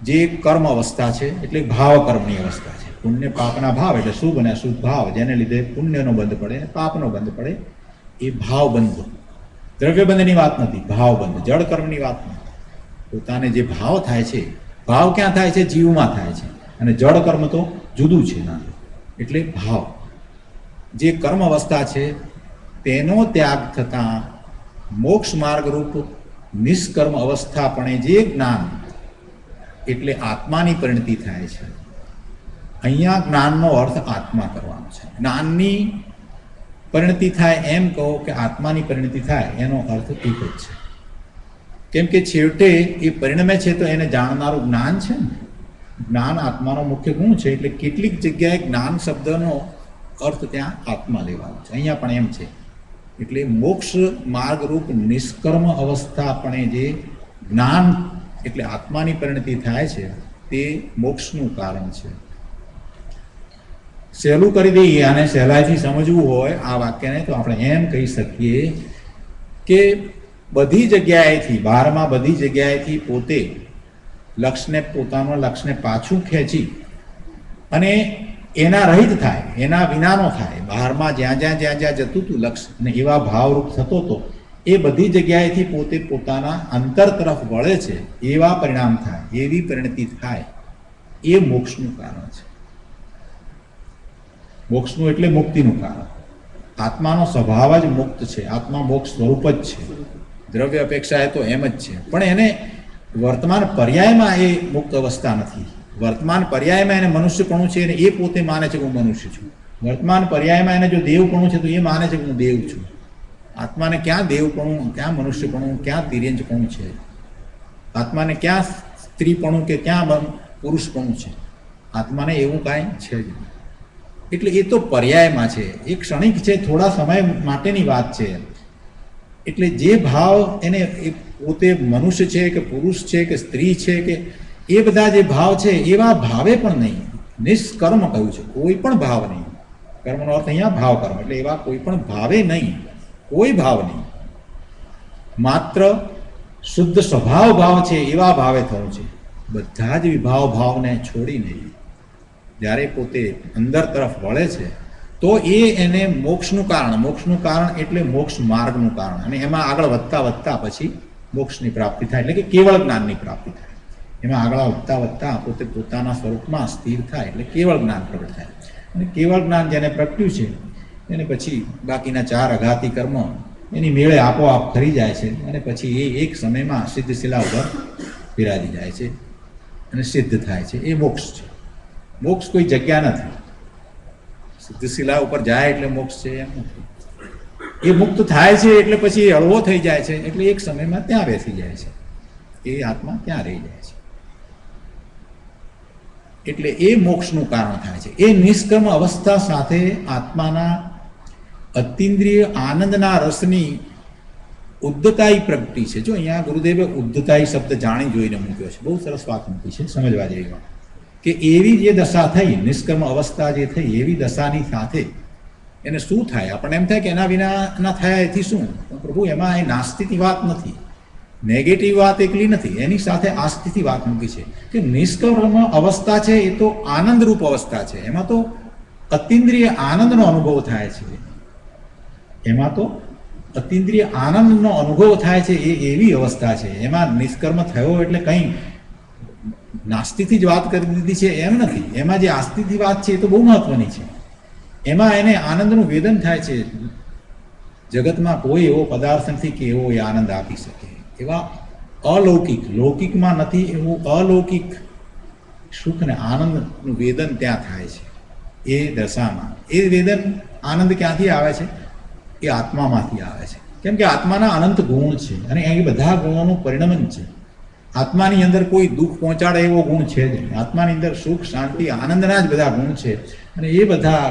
જે કર્મ અવસ્થા છે, એટલે ભાવ કર્મની અવસ્થા છે. પુણ્ય પાપના ભાવ એટલે શુભ અને અશુભ ભાવ, જેને લીધે પુણ્યનો બંધ પડે અને પાપનો બંધ પડે, એ ભાવ બંધ. દ્રવ્ય બંધની વાત નથી, ભાવ બંધ, જળ કર્મની વાત નથી. પોતાને જે ભાવ થાય છે, ભાવ ક્યાં થાય છે? જીવમાં થાય છે. અને જળ કર્મ તો જુદું છે ના. એટલે ભાવ જે કર્મ અવસ્થા છે તેનો ત્યાગ થતાં મોક્ષ માર્ગ રૂપ નિષ્કર્મ અવસ્થા પણ જે જ્ઞાન એટલે આત્માની પરિણતિ થાય છે. અહીંયા જ્ઞાનનો અર્થ આત્મા કરવાનો છે. જ્ઞાનની પરિણતિ થાય એમ કહો કે આત્માની પરિણતિ થાય, એનો અર્થ એક જ છે. કેમ કે છેવટે એ પરિણમે છે તો એને જાણનારું જ્ઞાન છે ને. જ્ઞાન આત્માનો મુખ્ય ગુણ છે. એટલે કેટલીક જગ્યાએ જ્ઞાન શબ્દનો અર્થ ત્યાં આત્મા લેવાનો છે. અહીંયા પણ એમ છે. એટલે મોક્ષ માર્ગરૂપ નિષ્કર્મ અવસ્થા પણ જે જ્ઞાન એટલે આત્માની પરિણતિ થાય છે તે મોક્ષનું કારણ છે. સહેલું કરી દઈએ અને સહેલાઈથી સમજવું હોય આ વાક્યને તો આપણે એમ કહી શકીએ કે બધી જગ્યાએથી, બહારમાં બધી જગ્યાએથી પોતે લક્ષ્યને, પોતાના લક્ષ્યને પાછું ખેંચી અને એના રહિત થાય, એના વિનાનો થાય. બહારમાં જ્યાં જ્યાં જતું હતું લક્ષ્ય ને એવા ભાવરૂપ થતો હતો, એ બધી જગ્યાએથી પોતે પોતાના અંતર તરફ વળે છે, એવા પરિણામ થાય, એવી પરિણતિ થાય, એ મોક્ષનું કારણ છે. મોક્ષનું એટલે મુક્તિનું કારણ. આત્માનો સ્વભાવ જ મુક્ત છે. આત્મા મોક્ષ સ્વરૂપ જ છે. દ્રવ્ય અપેક્ષાએ તો એમ જ છે, પણ એને વર્તમાન પર્યાયમાં એ મુક્ત અવસ્થા નથી. વર્તમાન પર્યાયમાં એને મનુષ્યપણું છે અને એ પોતે માને છે કે હું મનુષ્ય છું. વર્તમાન પર્યાયમાં એને જો દેવપણું છે તો એ માને છે કે હું દેવ છું. આત્માને ક્યાં દેવપણું, ક્યાં મનુષ્યપણું, ક્યાં તિર્યંજપણું છે? આત્માને ક્યાં સ્ત્રીપણું કે ક્યાં પુરુષપણું છે? આત્માને એવું કાંઈ છે જ નહીં. એટલે એ તો પર્યાયમાં છે, એ ક્ષણિક છે, થોડા સમય માટેની વાત છે. એટલે જે ભાવ એને એ પોતે મનુષ્ય છે કે પુરુષ છે કે સ્ત્રી છે કે એ બધા જે ભાવ છે એવા ભાવે પણ નહીં. નિષ્કર્મ કહ્યું છે, કોઈ પણ ભાવ નહીં. કર્મનો અર્થ અહીંયા ભાવ કર્મ, એટલે એવા કોઈ પણ ભાવે નહીં, કોઈ ભાવ નહીં. માત્ર શુદ્ધ સ્વભાવ ભાવ છે એવા ભાવે થવું છે. બધા જ વિભાવ ભાવને છોડીને જ્યારે પોતે અંદર તરફ વળે છે તો એ એને મોક્ષનું કારણ એટલે મોક્ષ માર્ગનું કારણ, અને એમાં આગળ વધતા પછી મોક્ષની પ્રાપ્તિ થાય, એટલે કે કેવળ જ્ઞાનની પ્રાપ્તિ થાય. એમાં આગળ વધતા પોતે પોતાના સ્વરૂપમાં સ્થિર થાય એટલે કેવળ જ્ઞાન પ્રગટ થાય. અને કેવળ જ્ઞાન જેને પ્રગટ્યું છે એને પછી બાકીના 4 અઘાતી કર્મ એની મેળે આપોઆપ ખરી જાય છે અને પછી એ એક સમયમાં સિદ્ધ શિલા ઉપર બિરાજી જાય છે અને સિદ્ધ થાય છે. એ મોક્ષ છે. મોક્ષ કોઈ જગ્યા નથી. સિદ્ધશિલા ઉપર જાય એટલે મોક્ષ છે એમ નથી. એ મુક્ત થાય છે એટલે પછી હળવો થઈ જાય છે, એટલે એક સમયમાં ત્યાં બેસી જાય છે, એ આત્મા ત્યાં રહી જાય છે. એટલે એ મોક્ષનું કારણ થાય છે. એ નિષ્કર્મ અવસ્થા સાથે આત્માના અતિન્દ્રિય આનંદના રસની ઉદ્ધતાઈ પ્રગટી છે. જો અહીંયા ગુરુદેવે ઉદ્ધતાઈ શબ્દ જાણી જોઈને મૂક્યો છે, બહુ સરસ વાત મૂકી છે, સમજવા જેવી વાત. કે એવી જે દશા થઈ, નિષ્કર્મ અવસ્થા જે થઈ, એવી દશાની સાથે એને શું થાય? આપણને એમ થાય કે એના વિના ના થયા એથી શું? પ્રભુ એમાં એ નાસ્તિની વાત નથી, નેગેટિવ વાત એકલી નથી, એની સાથે આસ્થિતિ વાત મૂકી છે કે નિષ્કર્મ અવસ્થા છે એ તો આનંદરૂપ અવસ્થા છે. એમાં તો અતિન્દ્રિય આનંદનો અનુભવ થાય છે, એમાં તો અતિન્દ્રિય આનંદનો અનુભવ થાય છે. એ એવી અવસ્થા છે, એમાં નિષ્કર્મ થયો એટલે કંઈ નાસ્તિથી જ વાત કરી દીધી છે એમ નથી. એમાં જે આસ્થિથી વાત છે એ તો બહુ મહત્વની છે. એમાં એને આનંદનું વેદન થાય છે. જગતમાં કોઈ એવો પદાર્થ નથી કે એવો એ આનંદ આપી શકે. એવા અલૌકિક, લૌકિકમાં નથી એવું અલૌકિક સુખ ને આનંદનું વેદન ત્યાં થાય છે એ દશામાં. એ વેદન આનંદ ક્યાંથી આવે છે? એ આત્મામાંથી આવે છે. કેમ કે આત્માના અનંત ગુણ છે અને એ બધા ગુણોનું પરિણમન છે. આત્માની અંદર કોઈ દુઃખ પહોંચાડે એવો ગુણ છે જ નહીં. આત્માની અંદર સુખ, શાંતિ, આનંદના જ બધા ગુણ છે અને એ બધા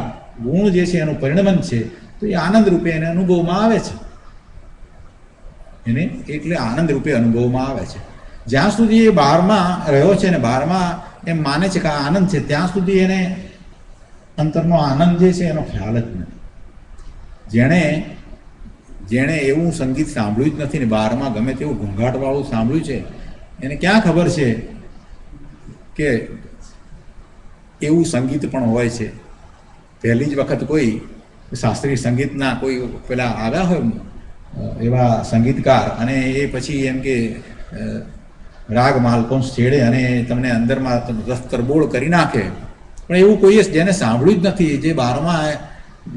ગુણ જે છે એનું પરિણમન છે. તો એ આનંદ રૂપે એને અનુભવમાં આવે છે. એને એટલે આનંદ રૂપે અનુભવમાં આવે છે. જ્યાં સુધી એ બહારમાં રહ્યો છે ને બહારમાં એમ માને છે કે આ આનંદ છે, ત્યાં સુધી એને અંતરનો આનંદ જે છે એનો ખ્યાલ જ નથી. જેણે એવું સંગીત સાંભળ્યું જ નથી ને બહારમાં ગમે તેવું ઘૂંઘાટવાળું સાંભળ્યું છે, એને ક્યાં ખબર છે કે એવું સંગીત પણ હોય છે. પહેલી જ વખત કોઈ શાસ્ત્રીય સંગીતના કોઈ પેલા આવ્યા હોય એવા સંગીતકાર અને એ પછી એમ કે રાગ માલકોંસ છેડે અને તમને અંદરમાં રસ તરબોળ કરી નાખે, પણ એવું કોઈ જેને સાંભળ્યું જ નથી, જે બહારમાં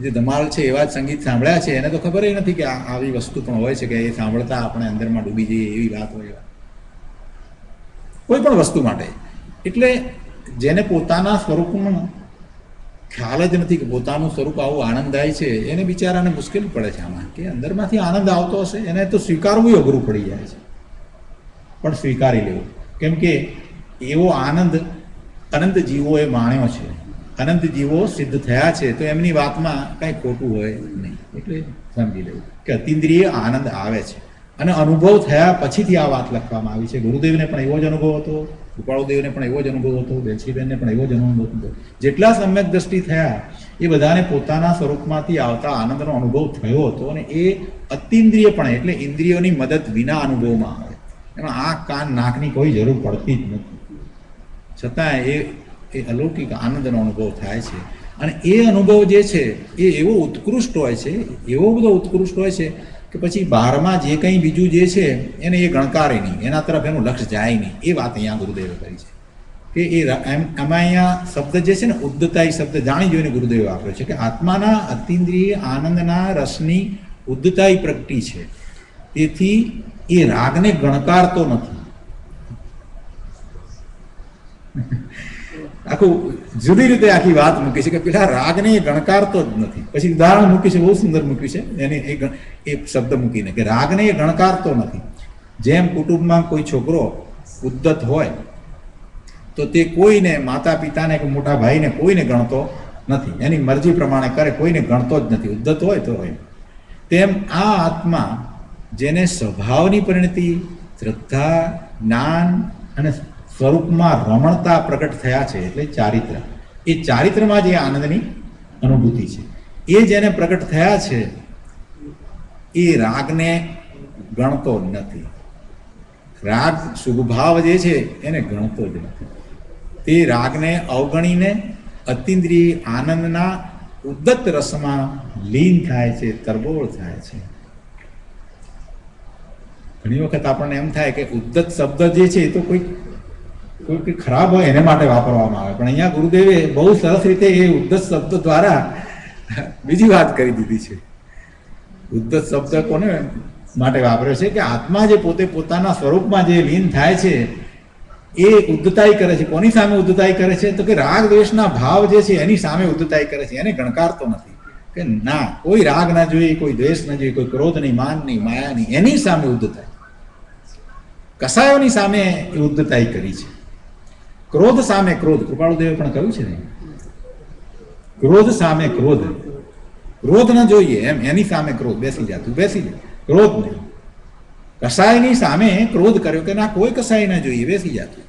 જે ધમાલ છે એવા જ સંગીત સાંભળ્યા છે, એને તો ખબર નથી કે આવી વસ્તુ પણ હોય છે કે એ સાંભળતા આપણે અંદરમાં ડૂબી જઈએ એવી વાત હોય કોઈ પણ વસ્તુ માટે. એટલે જેને પોતાના સ્વરૂપનું ખ્યાલ જ નથી કે પોતાનું સ્વરૂપ આવું આનંદદાયી છે, એને બિચારાને મુશ્કેલી પડે છે આમાં કે અંદરમાંથી આનંદ આવતો હશે. એને તો સ્વીકારવું અઘરું પડી જાય છે, પણ સ્વીકારી લેવું. કેમ કે એવો આનંદ અનંત જીવોએ માણ્યો છે, અનંત જીવો સિદ્ધ થયા છે, તો એમની વાતમાં કાંઈ ખોટું હોય નહીં. એટલે સમજી લેવું કે અતિન્દ્રિય આનંદ આવે છે અને અનુભવ થયા પછીથી આ વાત લખવામાં આવી છે. ગુરુદેવને પણ એવો જ અનુભવ હતો, કૃપાળુદેવને પણ એવો જ અનુભવ હતો, બેનશ્રીબેનને પણ એવો જ અનુભવ હતો. જેટલા સમ્યક દ્રષ્ટિ થયા એ બધાને પોતાના સ્વરૂપમાંથી આવતા આનંદનો અનુભવ થયો હતો અને એ અતિન્દ્રિયપણે એટલે ઇન્દ્રિયોની મદદ વિના અનુભવમાં આવે. એમાં આંખ, કાન, નાકની કોઈ જરૂર પડતી જ નથી, છતાં એ અલૌકિક આનંદનો અનુભવ થાય છે. અને એ અનુભવ જે છે એ એવો ઉત્કૃષ્ટ હોય છે, એવો બધો ઉત્કૃષ્ટ હોય છે કે પછી બહારમાં જે કંઈ બીજું જે છે એને એ ગણકારે નહીં, એના તરફ એનું લક્ષ્ય જાય નહીં. એ વાત અહીંયા ગુરુદેવે કરી છે કે એ આમાં અહીંયા શબ્દ જે છે ને ઉદ્ધતાઈ શબ્દ જાણી જોઈને ગુરુદેવે આપ્યો છે કે આત્માના અતિન્દ્રિય આનંદના રસની ઉદ્ધતાઈ પ્રગટી છે. તેથી એ રાગને ગણકારતો નથી. આખું જુદી રીતે આખી વાત મૂકી છે કે પેલા રાગને એ ગણકારતો જ નથી. પછી ઉદાહરણ મૂક્યું છે, બહુ સુંદર મૂક્યું છે એને એ શબ્દ મૂકીને કે રાગને એ ગણકારતો નથી. જેમ કુટુંબમાં કોઈ છોકરો ઉદ્ધત હોય તો તે કોઈને, માતા પિતાને કે મોટા ભાઈને કોઈને ગણતો નથી, એની મરજી પ્રમાણે કરે, કોઈને ગણતો જ નથી, ઉદ્ધત હોય તો હોય. તેમ આ આત્મા જેને સ્વભાવની પરિણતિ, શ્રદ્ધા, જ્ઞાન અને સ્વરૂપમાં રમણતા પ્રગટ થયા છે એટલે ચારિત્ર, એ ચારિત્રમાં જે આનંદની અનુભૂતિ છે એ જેને પ્રગટ થયા છે એ રાગને ગણતો નથી. રાગ શુભભાવ જે છે એને ગણતો જ નથી. તે રાગને અવગણીને અતિન્દ્રિય આનંદના ઉદ્ધત રસમાં લીન થાય છે, તરબોળ થાય છે. ઘણી વખત આપણને એમ થાય કે ઉદ્ધત શબ્દ જે છે એ તો કોઈ ખરાબ હોય એને માટે વાપરવામાં આવે, પણ અહીંયા ગુરુદેવે બહુ સરસ રીતે એ ઉદ્ધત શબ્દ દ્વારા બીજી વાત કરી દીધી છે. ઉદ્ધત શબ્દ કોને માટે વાપર્યો છે કે આત્મા જે પોતે પોતાના સ્વરૂપમાં જે લીન થાય છે એ ઉદ્ધતાઈ કરે છે. કોની સામે ઉદ્ધતાઈ કરે છે? તો કે રાગ દ્વેષના ભાવ જે છે એની સામે ઉદ્ધતાઈ કરે છે, એને ગણકારતો નથી. કે ના, કોઈ રાગ ના જોઈએ, કોઈ દ્વેષ ના જોઈએ, કોઈ ક્રોધ નહીં, માન નહીં, માયા નહીં, એની સામે ઉદ્ધતાઈ. કસાયોની સામે એ ઉદ્ધતાઈ કરી છે. ક્રોધ સામે ક્રોધ, કૃપાળુદેવે પણ કહ્યું છે ને, ક્રોધ સામે ક્રોધ, ક્રોધ ન જોઈએ એમ, એની સામે ક્રોધ. બેસી જા, તું બેસી જા, ક્રોધ નહીં. કસાયની સામે ક્રોધ કર્યો કે ના, કોઈ કસાય ના જોઈએ, બેસી જા તું.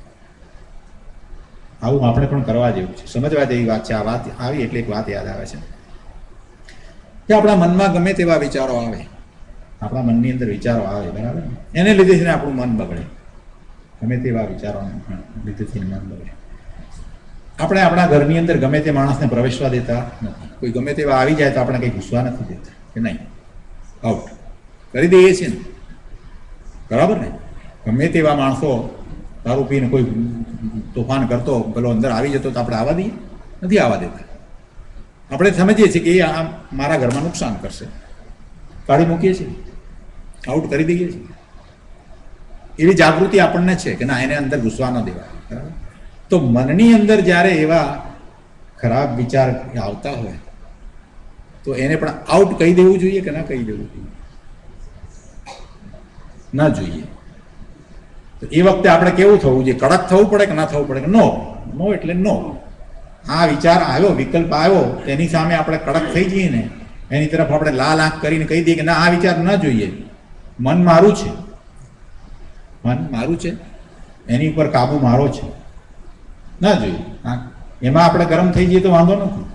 આવું આપણે પણ કરવા જેવું છે, સમજવા જેવી વાત છે. આ વાત આવી એટલે એક વાત યાદ આવે છે કે આપણા મનમાં ગમે તેવા વિચારો આવે, આપણા મનની અંદર વિચારો આવે, બરાબર, એને લીધે છે ને આપણું મન બગડે. ગમે તેવા વિચારો લીધેથી મન બગડે. આપણે આપણા ઘરની અંદર ગમે તે માણસને પ્રવેશવા દેતા નથી. કોઈ ગમે તેવા આવી જાય તો આપણે કંઈ ઘૂસવા નથી દેતા કે નહીં, આઉટ કરી દઈએ છીએ ને, બરાબર ને. ગમે તેવા માણસો દારૂ પીને કોઈ તોફાન કરતો પેલો અંદર આવી જતો તો આપણે આવવા દઈએ? નથી આવવા દેતા. આપણે સમજીએ છીએ કે એ આ મારા ઘરમાં નુકસાન કરશે, કાઢી મૂકીએ છીએ, આઉટ કરી દઈએ છીએ. એવી જાગૃતિ આપણને છે કે ના, એને અંદર ઘૂસવા ન દેવાય, બરાબર. તો મનની અંદર જ્યારે એવા ખરાબ વિચાર આવતા હોય તો એને પણ આઉટ કહી દેવું જોઈએ કે ના કહી દેવું જોઈએ? ના જોઈએ. તો એ વખતે આપણે કેવું થવું જોઈએ? કડક થવું પડે કે ના થવું પડે? નો, નો એટલે નો. આ વિચાર આવ્યો, વિકલ્પ આવ્યો, તેની સામે આપણે કડક થઈ જઈએ ને, એની તરફ આપણે લાલ આંખ કરીને કહી દઈએ કે ના, આ વિચાર ના જોઈએ, મન મારું છે, મન મારું છે, એની ઉપર કાબુ મારો છે, ના જોઈએ. હા, એમાં આપણે ગરમ થઈ જઈએ તો વાંધો નથી.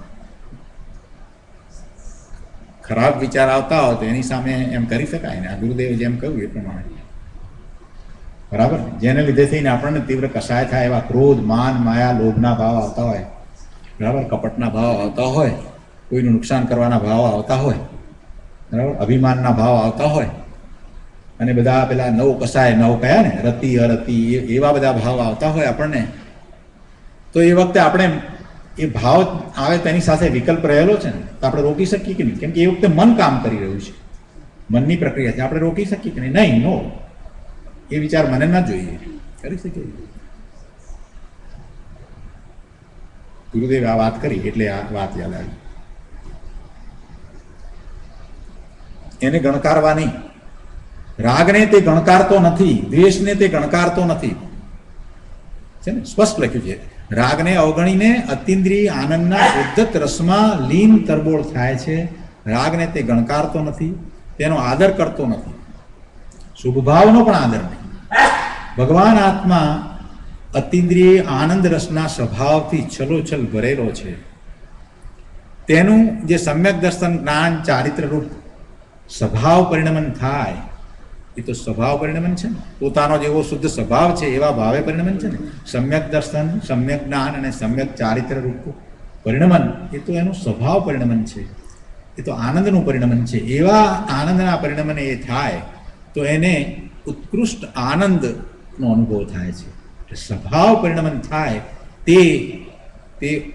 ખરાબ વિચાર આવતા હોય તો એની સામે એમ કરી શકાય ને, આ ગુરુદેવે જેમ કહ્યું એ પ્રમાણે, બરાબર. જેને લીધે થઈને આપણને તીવ્ર કસાય થાય, એવા ક્રોધ, માન, માયા, લોભના ભાવ આવતા હોય, બરાબર, કપટના ભાવ આવતા હોય, કોઈનું નુકસાન કરવાના ભાવ આવતા હોય, બરાબર, અભિમાનના ભાવ આવતા હોય, અને બધા પેલા નવ કસાય, નવ કયા ને, રતિ અરતિ, એવા બધા ભાવ આવતા હોય આપણને, તો એ વખતે આપણે એ ભાવ આવે તેની સાથે વિકલ્પ રહેલો છે ને, તો આપણે રોકી શકીએ કે નહીં? કેમ કે એ વખતે મન કામ કરી રહ્યું છે, મનની પ્રક્રિયા છે. આપણે રોકી શકીએ કે નહીં? નહીં, નો, એ વિચાર મને ના જોઈએ, કરી શકીએ. ગુરુદેવે આ વાત કરી એટલે આ વાત યાદ આવી. એને ગણકારવા નહીં. રાગને તે ગણકારતો નથી, દ્વેષને તે ગણકારતો નથી, છે ને, સ્પષ્ટ લખ્યું છે. રાગને અવગણીને અતિન્દ્રિય આનંદના ઉદ્ધત રસમાં લીન તરબોળ થાય છે. રાગને તે ગણકારતો નથી, તેનો આદર કરતો નથી, શુભ ભાવનો પણ આદર નહીં. ભગવાન આત્મા અતિન્દ્રિય આનંદ રસના સ્વભાવથી છલોછલ ભરેલો છે. તેનું જે સમ્યક દર્શન, જ્ઞાન, ચારિત્ર રૂપ સ્વભાવ પરિણમન થાય, એ તો સ્વભાવ પરિણમન છે ને. પોતાનો જેવો શુદ્ધ સ્વભાવ છે એવા ભાવે પરિણમન છે ને. સમ્યક દર્શન, સમ્યક જ્ઞાન અને સમ્યક ચારિત્ર રૂપ પરિણમન, એ તો એનું સ્વભાવ પરિણમન છે, એ તો આનંદનું પરિણમન છે. એવા આનંદના પરિણમન એ થાય તો એને ઉત્કૃષ્ટ આનંદનો અનુભવ થાય છે. એટલે સ્વભાવ પરિણમન થાય તે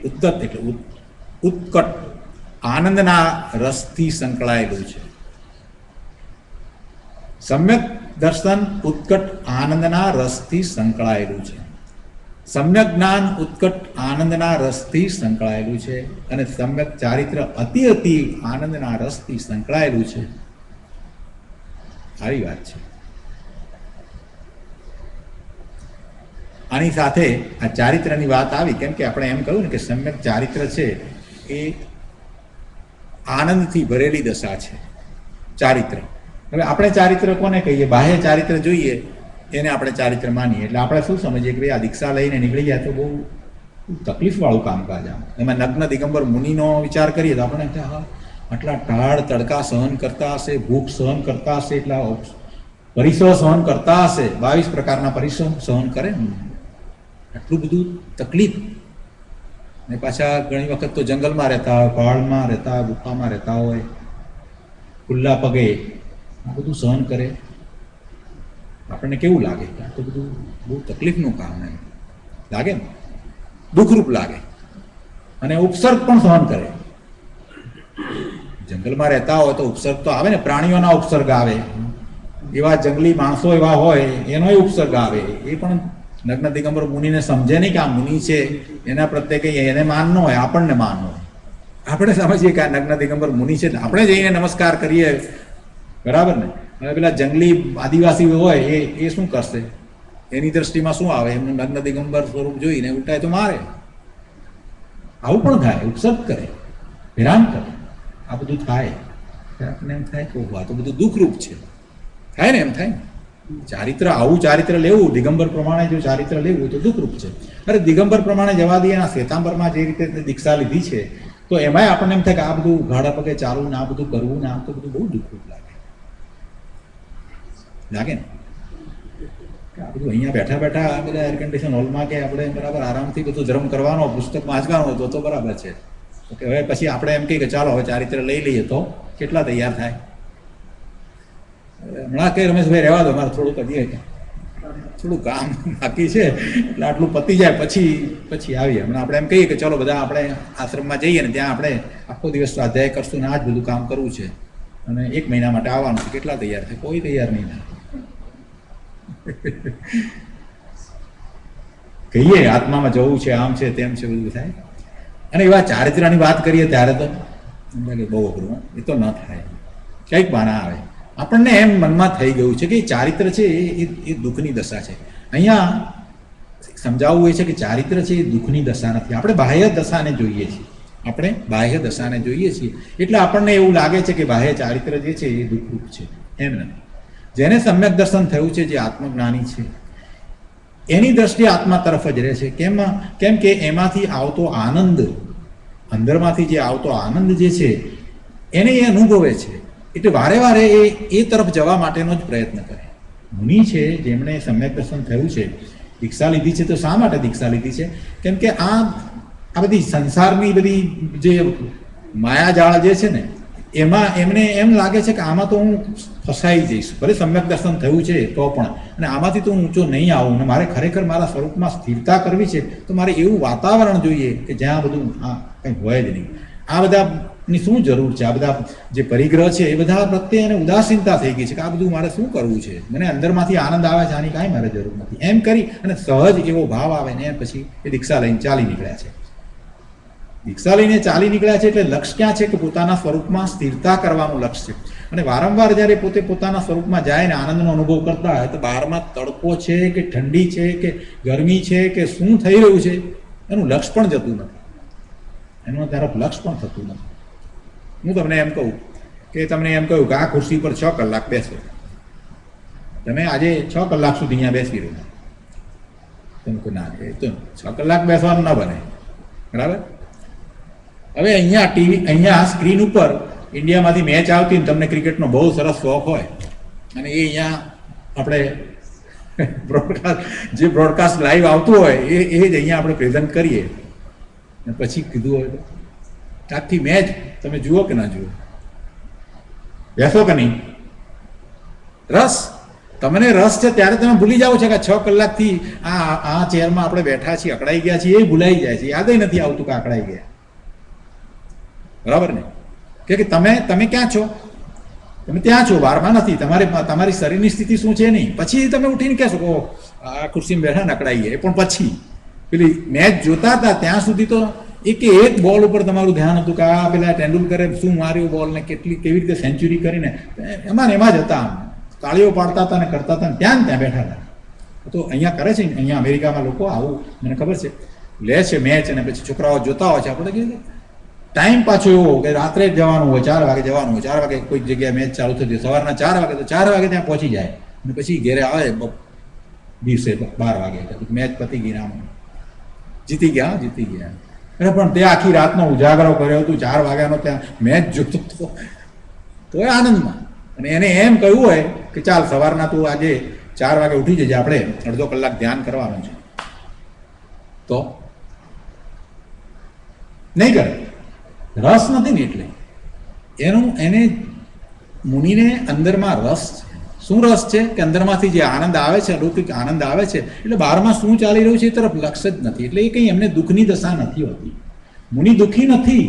ઉદ્ધત એટલે ઉત્કટ આનંદના રસથી સંકળાયેલું છે. સમ્યક દર્શન ઉત્કટ આનંદના રસથી સંકળાયેલું છે. સમ્યક જ્ઞાન ઉત્કટ આનંદના રસથી સંકળાયેલું છે. અને સમ્યક ચારિત્ર અતિ અતિ આનંદના રસથી સંકળાયેલું છે. આવી વાત છે. આની સાથે આ ચારિત્રની વાત આવી, કેમ કે આપણે એમ કહ્યું ને કે સમ્યક ચારિત્ર છે એ આનંદથી ભરેલી દશા છે. ચારિત્ર, હવે આપણે ચારિત્ર કોને કહીએ? બાહ્ય ચારિત્ર જોઈએ એને આપણે ચારિત્ર માનીએ. એટલે આપણે શું સમજીએ કે ભાઈ આ દીક્ષા લઈને નીકળી જાય તો બહુ તકલીફ વાળું કામકાજ. આમ એમાં નગ્ન દિગંબર મુનિનો વિચાર કરીએ તો આપણે હા, આટલા ટાળ તડકા સહન કરતા હશે, ભૂખ સહન કરતા હશે, એટલા પરિસર સહન કરતા હશે, 22 પ્રકારના પરિસર સહન કરે, આટલું બધું તકલીફ. ને પાછા ઘણી વખત તો જંગલમાં રહેતા હોય, પહાડમાં રહેતા હોય, ગુફામાં રહેતા હોય, ખુલ્લા પગે આ બધું સહન કરે. આપણને કેવું લાગે કે આ તો બધું બહુ તકલીફનું કામ એમ લાગે ને, દુઃખરૂપ લાગે. અને ઉપસર્ગ પણ સહન કરે. જંગલમાં રહેતા હોય તો ઉપસર્ગ તો આવે ને, પ્રાણીઓના ઉપસર્ગ આવે, એવા જંગલી માણસો એવા હોય એનો ઉપસર્ગ આવે, એ પણ નગ્ન દિગંબર મુનિને સમજે નહીં કે આ મુનિ છે, એના પ્રત્યે કંઈ એને માન ન હોય, આપણને માન હોય. આપણે સમજીએ કે આ નગ્ન દિગંબર મુનિ છે, આપણે જઈને નમસ્કાર કરીએ, બરાબર ને. હવે પેલા જંગલી આદિવાસી હોય એ શું કરશે? એની દ્રષ્ટિમાં શું આવે? એમનું નગ્ન દિગંબર સ્વરૂપ જોઈને ઉલટાય તો મારે. આવું પણ થાય, ઉપસર્ગ કરે, હેરાન કરે, આ બધું થાય. આપણને એમ થાય કે આ તો બધું દુઃખરૂપ છે, થાય ને, એમ થાય. ચારિત્ર, આવું ચારિત્ર લેવું, દિગંબર પ્રમાણે જો ચારિત્ર લેવું તો દુઃખરૂપ છે. અરે દિગંબર પ્રમાણે જવા દઈએ, આ શ્વેતાંબરમાં જે રીતે દીક્ષા લીધી છે, તો એમાંય આપણને એમ થાય કે આ બધું ગાડા પગે ચાલવું ને આ બધું કરવું ને આમ તો બધું બહુ દુઃખરૂપ લાગે ને. આ બધું અહીંયા બેઠા બેઠા આ બધા એર કન્ડિશન હોલમાં કે આપણે બરાબર આરામથી બધું ધર્મ કરવાનો, પુસ્તક વાંચવાનો તો બરાબર છે. ઓકે, હવે પછી આપણે એમ કહીએ કે ચાલો હવે ચારિત્ર લઈ લઈએ, તો કેટલા તૈયાર થાય? હમણાં કે રમેશભાઈ રહેવા દો, મારે થોડુંક હજી થોડું કામ બાકી છે, એટલે આટલું પતી જાય પછી આવીએ. હમણાં આપણે એમ કહીએ કે ચલો બધા આપણે આશ્રમમાં જઈએ ને ત્યાં આપણે આખો દિવસ સ્વાધ્યાય કરશું ને આ જ બધું કામ કરવું છે અને 1 મહિના માટે આવવાનું છે. કેટલા તૈયાર થાય? કોઈ તૈયાર નહીં થાય. કહીએ આત્મામાં જવું છે, આમ છે, તેમ છે, બધું થાય. અને એવા ચારિત્રની વાત કરીએ ત્યારે તો બહુ અઘરું, એ તો ન થાય, કંઈક બાના આવે. આપણને એમ મનમાં થઈ ગયું છે કે ચારિત્ર છે એ દુઃખની દશા છે. અહીંયા સમજાવવું એ છે કે ચારિત્ર છે એ દુઃખની દશા નથી. આપણે બાહ્ય દશાને જોઈએ છીએ, આપણે બાહ્ય દશાને જોઈએ છીએ, એટલે આપણને એવું લાગે છે કે બાહ્ય ચારિત્ર જે છે એ દુઃખરૂપ છે. એમ નથી. જેને સમ્યક દર્શન થયું છે, જે આત્મજ્ઞાની છે, એની દ્રષ્ટિ આત્મા તરફ જ રહે છે. કેમ કે એમાંથી આવતો આનંદ, અંદરમાંથી જે આવતો આનંદ જે છે એને એ અનુભવે છે, એટલે વારે વારે એ તરફ જવા માટેનો જ પ્રયત્ન કરે. મુનિ છે જેમણે સમ્યક દર્શન થયું છે, દીક્ષા લીધી છે, તો શા માટે દીક્ષા લીધી છે? કેમ કે આ બધી સંસારની બધી જે માયાજાળ જે છે ને, એમાં એમને એમ લાગે છે કે આમાં તો હું ફસાઈ જઈશ. ભલે સમ્યક દર્શન થયું છે તો પણ, અને આમાંથી તો હું ઊંચો નહીં આવું, અને મારે ખરેખર મારા સ્વરૂપમાં સ્થિરતા કરવી છે, તો મારે એવું વાતાવરણ જોઈએ કે જ્યાં બધું કંઈ હોય જ નહીં. આ બધાની શું જરૂર છે? આ બધા જે પરિગ્રહ છે એ બધા પ્રત્યે એને ઉદાસીનતા થઈ ગઈ છે કે આ બધું મારે શું કરવું છે? મને અંદરમાંથી આનંદ આવે છે, આની કાંઈ મારે જરૂર નથી. એમ કરી અને સહજ એવો ભાવ આવે ને પછી એ દીક્ષા લઈને ચાલી નીકળ્યા છે. દીક્ષા લઈને ચાલી નીકળ્યા છે એટલે લક્ષ્ય ક્યાં છે? કે પોતાના સ્વરૂપમાં સ્થિરતા કરવાનું લક્ષ્ય છે. અને વારંવાર જ્યારે પોતે પોતાના સ્વરૂપમાં જાય ને આનંદનો અનુભવ કરતા હોય, તો બહારમાં તડકો છે કે ઠંડી છે કે ગરમી છે કે શું થઈ રહ્યું છે એનું લક્ષ્ય પણ જતું નથી, એનું તરફ લક્ષ્ય પણ થતું નથી. હું તમને એમ કહું કે તમને એમ કહ્યું કે આ ખુરશી પર 6 કલાક બેસો, તમે આજે 6 કલાક સુધી અહીંયા બેસી રહ્યો, તમે કોઈ ના એ તો 6 કલાક બેસવાનું ના બને, બરાબર? હવે અહીંયા સ્ક્રીન ઉપર ઇન્ડિયામાંથી મેચ આવતી ને તમને ક્રિકેટનો બહુ સરસ શોખ હોય, અને એ અહીંયા આપણે બ્રોડકાસ્ટ લાઈવ આવતું હોય એ જ અહીંયા આપણે પ્રેઝન્ટ કરીએ, અને પછી કીધું હોય તો આખી મેચ તમે જુઓ કે ના જુઓ, બેસો કે નહીં? તમને રસ છે ત્યારે તમે ભૂલી જાઓ છો કે 6 કલાકથી આ ચેરમાં આપણે બેઠા છીએ, અકળાઈ ગયા છીએ, એ ભૂલાઈ જાય છે, યાદ નથી આવતું કે અકળાઈ ગયા, બરાબર ને? કે તમે ક્યાં છો? તમે ત્યાં છો, બહારમાં નથી. તમારી શરીરની સ્થિતિ શું છે નહીં. પછી તમે ઉઠીને કહેશો કે આ ખુરશીમાં બેઠા ને અકળાઈ ગયા, એ પણ પછી પેલી મેચ જોતા હતા ત્યાં સુધી તો એક બોલ ઉપર તમારું ધ્યાન હતું કે આ પેલા તેંડુલકરે શું માર્યું બોલ ને કેવી રીતે સેન્ચુરી કરીને, એમાં જ હતા, તાળીઓ પાડતા હતા ને કરતા હતા, ત્યાં બેઠા હતા. તો અહીંયા કરે છે, અહીંયા અમેરિકામાં લોકો આવું મને ખબર છે લે છે મેચ, અને પછી છોકરાઓ જોતા હોય છે. આપણે કહીએ ટાઈમ પાછો એવો કે રાત્રે જ જવાનું હોય, 4 વાગે જવાનું હોય, 4 વાગે કોઈ જગ્યાએ મેચ ચાલુ થતી હોય, સવારના 4 વાગે, તો 4 વાગે ત્યાં પહોંચી જાય, અને પછી ઘેરે આવે દિવસે 12 વાગે, મેચ પતી ગઈ, નામ જીતી ગયા. અરે પણ તે આખી રાતનો ઉજાગરો કર્યો હતું, 4 વાગ્યાનો ત્યાં મેચ જોતો હતો, તો એ આનંદમાં. અને એને એમ કહ્યું હોય કે ચાલ સવારના તું આજે 4 વાગે ઉઠી જજે, આપણે અડધો કલાક ધ્યાન કરવાનું છે, તો નહીં કરે. રસ નથી ને, એટલે એને મુનિને અંદરમાં રસ છે. શું રસ છે? કે અંદરમાંથી જે આનંદ આવે છે, અલૌકિક આનંદ આવે છે, એટલે બહારમાં શું ચાલી રહ્યું છે એ તરફ લક્ષ્ય જ નથી. એટલે એ કંઈ એમને દુઃખની દશા નથી હોતી. મુનિ દુઃખી નથી,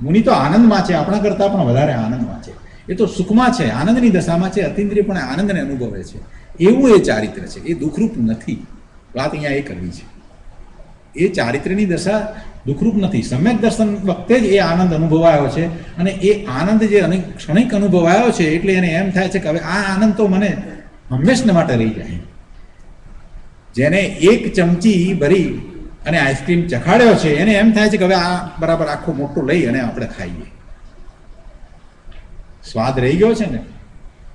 મુનિ તો આનંદમાં છે, આપણા કરતાં પણ વધારે આનંદમાં છે. એ તો સુખમાં છે, આનંદની દશામાં છે, અતિન્દ્રિય પણ આનંદને અનુભવે છે. એવું એ ચારિત્ર છે, એ દુઃખરૂપ નથી. વાત અહીંયા એ કરવી છે. એ ચારિત્ર્યની દશા દુઃખરૂપ નથી. સમ્યક દર્શન વખતે જ એ આનંદ અનુભવાયો છે, અને એ આનંદ જે ક્ષણિક અનુભવાયો છે એટલે એને એમ થાય છે કે હવે આ આનંદ તો મને હંમેશને માટે રહી જાય. જેને એક ચમચી ભરી અને આઈસ્ક્રીમ ચખાડ્યો છે એને એમ થાય છે કે હવે આ બરાબર આખું મોટું લઈ અને આપણે ખાઈએ. સ્વાદ રહી ગયો છે ને,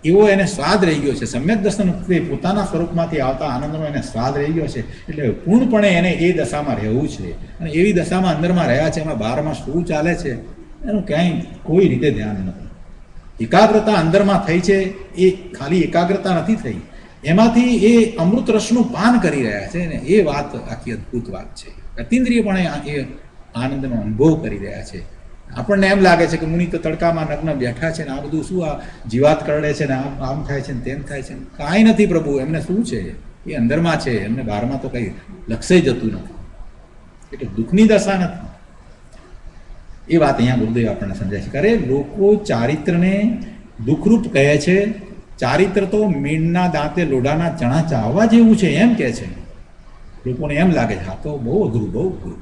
એવો એને સ્વાદ રહી ગયો છે. સમ્યક દર્શન વખતે પોતાના સ્વરૂપમાંથી આવતા આનંદનો એને સ્વાદ રહી ગયો છે, એટલે પૂર્ણપણે એને એ દશામાં રહેવું છે. અને એવી દશામાં અંદરમાં રહ્યા છે, એમાં બહારમાં શું ચાલે છે એનું ક્યાંય કોઈ રીતે ધ્યાન નથી. એકાગ્રતા અંદરમાં થઈ છે, એ ખાલી એકાગ્રતા નથી થઈ, એમાંથી એ અમૃત રસનું પાન કરી રહ્યા છે ને એ વાત આખી અદ્ભુત વાત છે. અતિન્દ્રિયપણે એ આનંદનો અનુભવ કરી રહ્યા છે. આપણને એમ લાગે છે કે મુનિ તો તડકામાં નગ્ન બેઠા છે ને આ બધું શું આ જીવાત કરડે છે ને આમ થાય છે ને તેમ થાય છે. કાંઈ નથી પ્રભુ, એમને શું છે, એ અંદરમાં છે, એમને બહારમાં તો કંઈ લક્ષે જતું નથી. એટલે દુઃખની દશા નથી. એ વાત અહીંયા ગુરુદેવ આપણને સમજાય છે. અરે લોકો ચારિત્રને દુઃખરૂપ કહે છે. ચારિત્ર તો મીણના દાંતે લોઢાના ચણા ચાવવા જેવું છે એમ કહે છે. લોકોને એમ લાગે છે હા તો બહુ અઘરું, બહુ અઘરું.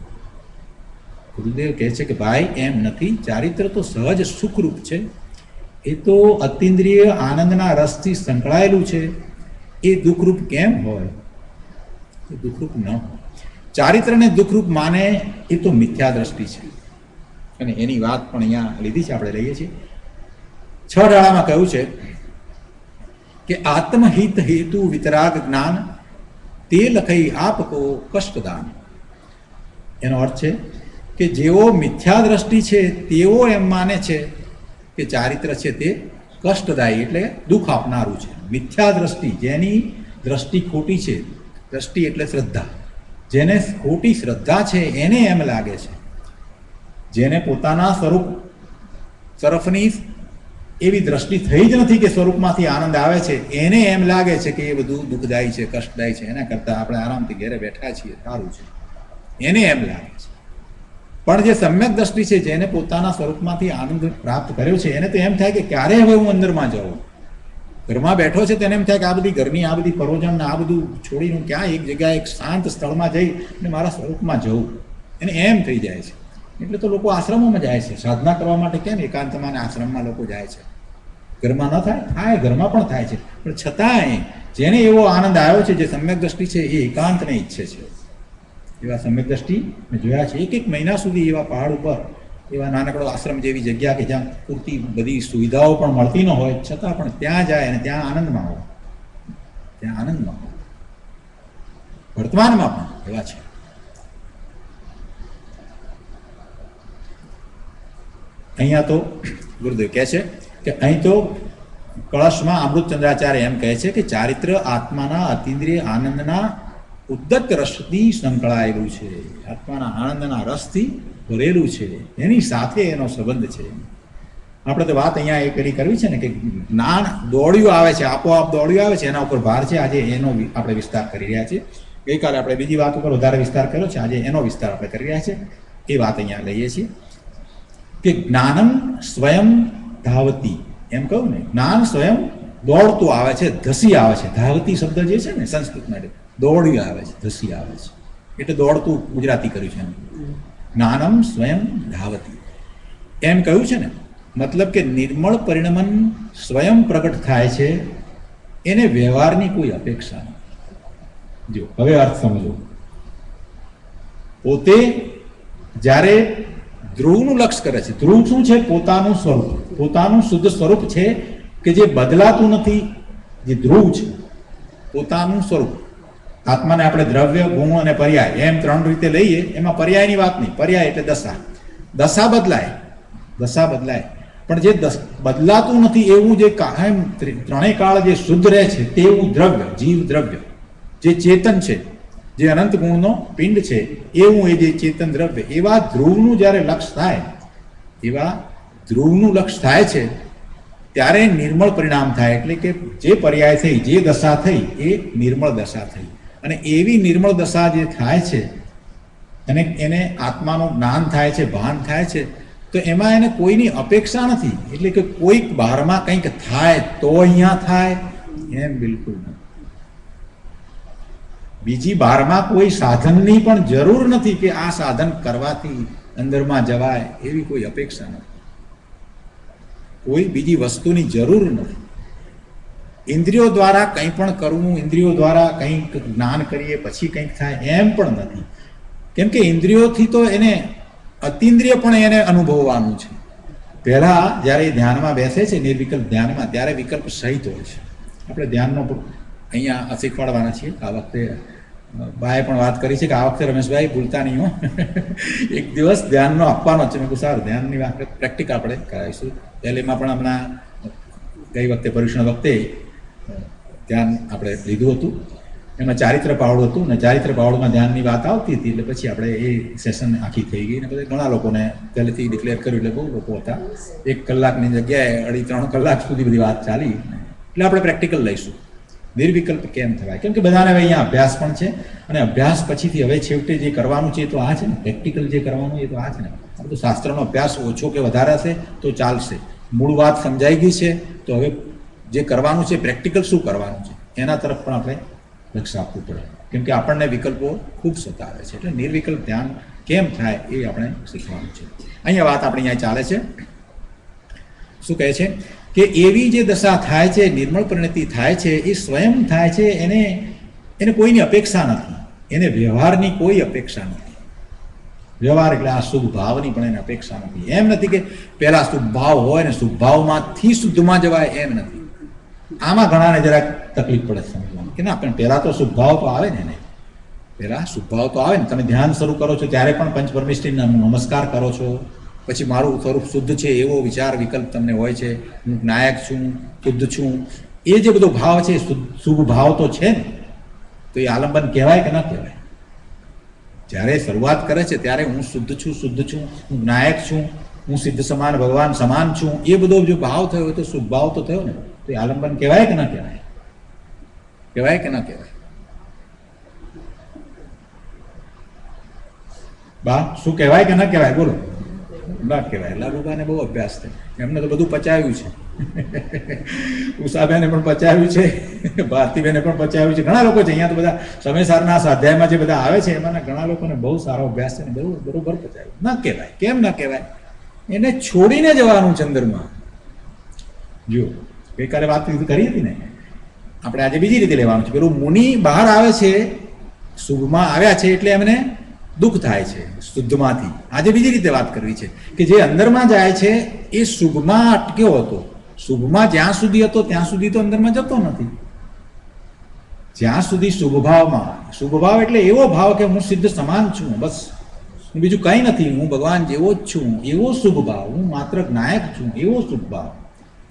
ગુરુદેવ કહે છે કે ભાઈ એમ નથી. ચારિત્ર તો સહજ સુખરૂપ છે. એ તો અતિન્દ્રિય આનંદના રસથી સંકળાયેલું છે. એ દુઃખરૂપ કેમ હોય? એ દુઃખરૂપ ન હોય. ચારિત્રને દુઃખરૂપ માને એ તો મિથ્યા દ્રષ્ટિ છે, અને એની વાત પણ અહીંયા લીધી છે, આપણે લઈએ છીએ. 6 ડાળામાં કહ્યું છે કે આત્મહિત હેતુ વિતરાગ જ્ઞાન તે લખઈ આપકો કષ્ટદાન. એનો અર્થ છે કે જેઓ મિથ્યા દ્રષ્ટિ છે તેઓ એમ માને છે કે ચારિત્ર છે તે કષ્ટદાયી એટલે દુઃખ આપનારું છે. મિથ્યા દ્રષ્ટિ, જેની દ્રષ્ટિ ખોટી છે, દ્રષ્ટિ એટલે શ્રદ્ધા, જેને ખોટી શ્રદ્ધા છે એને એમ લાગે છે, જેને પોતાના સ્વરૂપ તરફની એવી દ્રષ્ટિ થઈ જ નથી કે સ્વરૂપમાંથી આનંદ આવે છે, એને એમ લાગે છે કે એ બધું દુઃખદાયી છે, કષ્ટદાયી છે, એના કરતાં આપણે આરામથી ઘરે બેઠા છીએ સારું છે, એને એમ લાગે છે. પણ જે સમ્યક દ્રષ્ટિ છે, જેને પોતાના સ્વરૂપમાંથી આનંદ પ્રાપ્ત કર્યો છે, એને તો એમ થાય કે ક્યારે હવે હું અંદરમાં જાઉં. ઘરમાં બેઠો છે તેને એમ થાય કે આ બધી ઘરની આ બધી પરોજન ને આ બધું છોડીને હું ક્યાં એક જગ્યાએ એક શાંત સ્થળમાં જઈ અને મારા સ્વરૂપમાં જવું, એને એમ થઈ જાય છે. એટલે તો લોકો આશ્રમોમાં જાય છે સાધના કરવા માટે. કેમ એકાંતમાં આશ્રમમાં લોકો જાય છે? ઘરમાં ન થાય? થાય, ઘરમાં પણ થાય છે, પણ છતાંય જેને એવો આનંદ આવ્યો છે, જે સમ્યક દ્રષ્ટિ છે, એ એકાંતને ઈચ્છે છે. એવા સમ્યક દ્રષ્ટિ મેં જોયા છે. 1 મહિના સુધી એવા પહાડ ઉપર એવા નાનકડો આશ્રમ જેવી જગ્યા કે જ્યાં પૂરતી બધી સુવિધાઓ પણ મળતી ન હોય, છતાં પણ ત્યાં જાય અને ત્યાં આનંદમાં હોય, ત્યાં આનંદમાં હોય. વર્તમાનમાં પણ એવા છે. અહીંયા તો ગુરુદેવ કહે છે કે અહીં તો કળશમાં અમૃતચંદ્રાચાર્ય એમ કહે છે કે ચારિત્ર આત્માના અતિન્દ્રિય આનંદના ઉદ્દત રસથી સંકળાયેલું છે, આત્માના આનંદના રસથી ભરેલું છે, એની સાથે એનો સંબંધ છે. આપણે તો વાત અહીંયા એ કરી કરવી છે ને કે જ્ઞાન દોડ્યું આવે છે, આપોઆપ દોડ્યું આવે છે, એના ઉપર ભાર છે. આજે એનો આપણે વિસ્તાર કરી રહ્યા છીએ. ગઈકાલે આપણે બીજી વાત ઉપર વધારે વિસ્તાર કર્યો છે, આજે એનો વિસ્તાર આપણે કરી રહ્યા છીએ. એ વાત અહીંયા લઈએ છીએ કે જ્ઞાનમ સ્વયં ધાવતી. એમ કહું ને, જ્ઞાન સ્વયં દોડતું આવે છે, ધસી આવે છે. ધાવતી શબ્દ જે છે ને સંસ્કૃત માટે દોડ્યું આવે છે, ધસી આવે છે, એટલે દોડતું ગુજરાતી કર્યું છે. જ્ઞાનમ સ્વયં ધાવતી એમ કહ્યું છે ને, મતલબ કે નિર્મળ પરિણમન સ્વયં પ્રગટ થાય છે, એને વ્યવહારની કોઈ અપેક્ષા નથી. જો હવે અર્થ સમજો. પોતે જ્યારે ધ્રુવનું લક્ષ કરે છે, ધ્રુવ શું છે? પોતાનું સ્વરૂપ, પોતાનું શુદ્ધ સ્વરૂપ છે કે જે બદલાતું નથી, જે ધ્રુવ છે પોતાનું સ્વરૂપ. આત્માને આપણે દ્રવ્ય, ગુણ અને પર્યાય એમ 3 રીતે લઈએ. એમાં પર્યાયની વાત નહીં, પર્યાય એટલે દશા. દશા બદલાય, દશા બદલાય, પણ જે બદલાતું નથી એવું જે કાયમ ત્રણેય કાળ જે શુદ્ધ રહે છે તેવું દ્રવ્ય, જીવ દ્રવ્ય, જે ચેતન છે, જે અનંત ગુણનો પિંડ છે, એવું એ જે ચેતન દ્રવ્ય, એવા ધ્રુવનું જ્યારે લક્ષ થાય, એવા ધ્રુવનું લક્ષ થાય છે ત્યારે નિર્મળ પરિણામ થાય. એટલે કે જે પર્યાય થઈ, જે દશા થઈ, એ નિર્મળ દશા થઈ. અને એવી નિર્મળ દશા જે થાય છે અને એને આત્માનું જ્ઞાન થાય છે, ભાન થાય છે, તો એમાં એને કોઈની અપેક્ષા નથી. એટલે કે કોઈક બહારમાં કંઈક થાય તો અહીંયા થાય એમ બિલકુલ નથી. બીજી બહારમાં કોઈ સાધનની પણ જરૂર નથી કે આ સાધન કરવાથી અંદરમાં જવાય, એવી કોઈ અપેક્ષા નથી. કોઈ બીજી વસ્તુની જરૂર નથી. ઇન્દ્રિયો દ્વારા કંઈ પણ કરવું, ઇન્દ્રિયો દ્વારા કંઈક જ્ઞાન કરીએ પછી કંઈક થાય એમ પણ નથી. કેમ કે ઇન્દ્રિયોથી તો એને અતિન્દ્રિય પણ એને અનુભવવાનું છે. પહેલા જ્યારે એ ધ્યાનમાં બેસે છે નિર્વિકલ્પ ધ્યાનમાં, ત્યારે વિકલ્પ સહિત હોય છે. આપણે ધ્યાનનો અહીંયા શીખવાડવાના છીએ. આ વખતે બાએ પણ વાત કરી છે કે આ વખતે રમેશભાઈ ભૂલતા નહીં હો, એક દિવસ ધ્યાનનો આપવાનો છે. મેં કહ્યું સારું, ધ્યાનની વાત પ્રેક્ટિકલ આપણે કરાવીશું. પહેલીમાં પણ હમણાં ગઈ વખતે પરીક્ષણ વખતે ધ્યાન આપણે લીધું હતું. એમાં ચારિત્ર પાવડું હતું ને ચારિત્ર પાવડુમાં ધ્યાનની વાત આવતી હતી, એટલે પછી આપણે એ સેશન આખી થઈ ગઈ. ને પછી ઘણા લોકોને પહેલેથી ડિક્લેર કર્યું, એટલે બહુ લોકો હતા. 1 કલાકની જગ્યાએ 2.5-3 કલાક સુધી બધી વાત ચાલી. એટલે આપણે પ્રેક્ટિકલ લઈશું, નિર્વિકલ્પ કેમ થવાય. કેમ કે બધાને હવે અહીંયા અભ્યાસ પણ છે, અને અભ્યાસ પછીથી હવે છેવટે જે કરવાનું છે એ તો આ છે ને, પ્રેક્ટિકલ જે કરવાનું એ તો આ છે ને. આ બધું શાસ્ત્રનો અભ્યાસ ઓછો કે વધારે હશે તો ચાલશે. મૂળ વાત સમજાઈ ગઈ છે, તો હવે જે કરવાનું છે પ્રેક્ટિકલ શું કરવાનું છે એના તરફ પણ આપણે લક્ષ્ય આપવું પડે. કેમ કે આપણને વિકલ્પો ખૂબ સતાવે છે. એટલે નિર્વિકલ્પ ધ્યાન કેમ થાય એ આપણે શીખવાનું છે. અહીંયા વાત આપણી અહીંયા ચાલે છે. શું કહે છે કે એવી જે દશા થાય છે, નિર્મળ પરિણતિ થાય છે, એ સ્વયં થાય છે. એને કોઈની અપેક્ષા નથી, એને વ્યવહારની કોઈ અપેક્ષા નથી. વ્યવહાર એટલે આ શુભ ભાવની પણ એને અપેક્ષા નથી. એમ નથી કે પહેલા શુભ ભાવ હોય ને શુભ ભાવમાંથી શુદ્ધમાં જવાય, એમ નથી. આમાં ઘણાને જરાક તકલીફ પડે સમજવાનું કે ના, પણ પહેલા તો શુભ ભાવ તો આવે ને, પહેલા શુભ ભાવ તો આવે ને. તમે ધ્યાન શરૂ કરો છો ત્યારે પણ પંચપરમેષ્ઠી નમસ્કાર કરો છો, પછી મારું સ્વરૂપ શુદ્ધ છે એવો વિચાર વિકલ્પ તમને હોય છે. હું નાયક છું, શુદ્ધ છું, એ જે બધો ભાવ છે શુભ ભાવ તો છે ને. તો એ આલંબન કહેવાય કે ના કહેવાય? જ્યારે શરૂઆત કરે છે ત્યારે હું શુદ્ધ છું, હું નાયક છું, હું સિદ્ધ સમાન ભગવાન સમાન છું, એ બધો જો ભાવ થયો હોય તો શુભ ભાવ તો થયો ને. તો એ આલંબન કહેવાય કે ના કહેવાય? કહેવાય કે ના કહેવાય? બા શું કહેવાય કે ના કહેવાય? બોલો. ના કહેવાય. લાલુબાને બહુ અભ્યાસ થયો, એમને તો બધું પચાવ્યું છે. ઉષાબેને પણ પચાવ્યું છે, ભારતીબેને પણ પચાવ્યું છે. ઘણા લોકો છે અહીંયા તો બધા સમયસારના સ્વાધ્યાયમાં જે બધા આવે છે એમાંના ઘણા લોકોને બહુ સારો અભ્યાસ છે ને બરોબર પચાવ્યું. ના કહેવાય. કેમ ના કહેવાય? એને છોડીને જવાનું ચંદ્રમાં. જો ગઈકાલે વાત કરી હતી ને, આપણે આજે બીજી રીતે લેવાનું છે. પેલું મુનિ બહાર આવે છે, શુભમાં આવ્યા છે એટલે એમને દુઃખ થાય છે શુદ્ધમાંથી. આજે બીજી રીતે વાત કરવી છે કે જે અંદરમાં જાય છે એ શુભમાં અટક્યો હતો. શુભમાં જ્યાં સુધી હતો ત્યાં સુધી તો અંદરમાં જતો નથી. જ્યાં સુધી શુભ ભાવમાં, શુભ ભાવ એટલે એવો ભાવ કે હું સિદ્ધ સમાન છું, બસ હું બીજું કંઈ નથી, હું ભગવાન જેવો જ છું, એવો શુભ ભાવ, હું માત્ર નાયક છું, એવો શુભ ભાવ.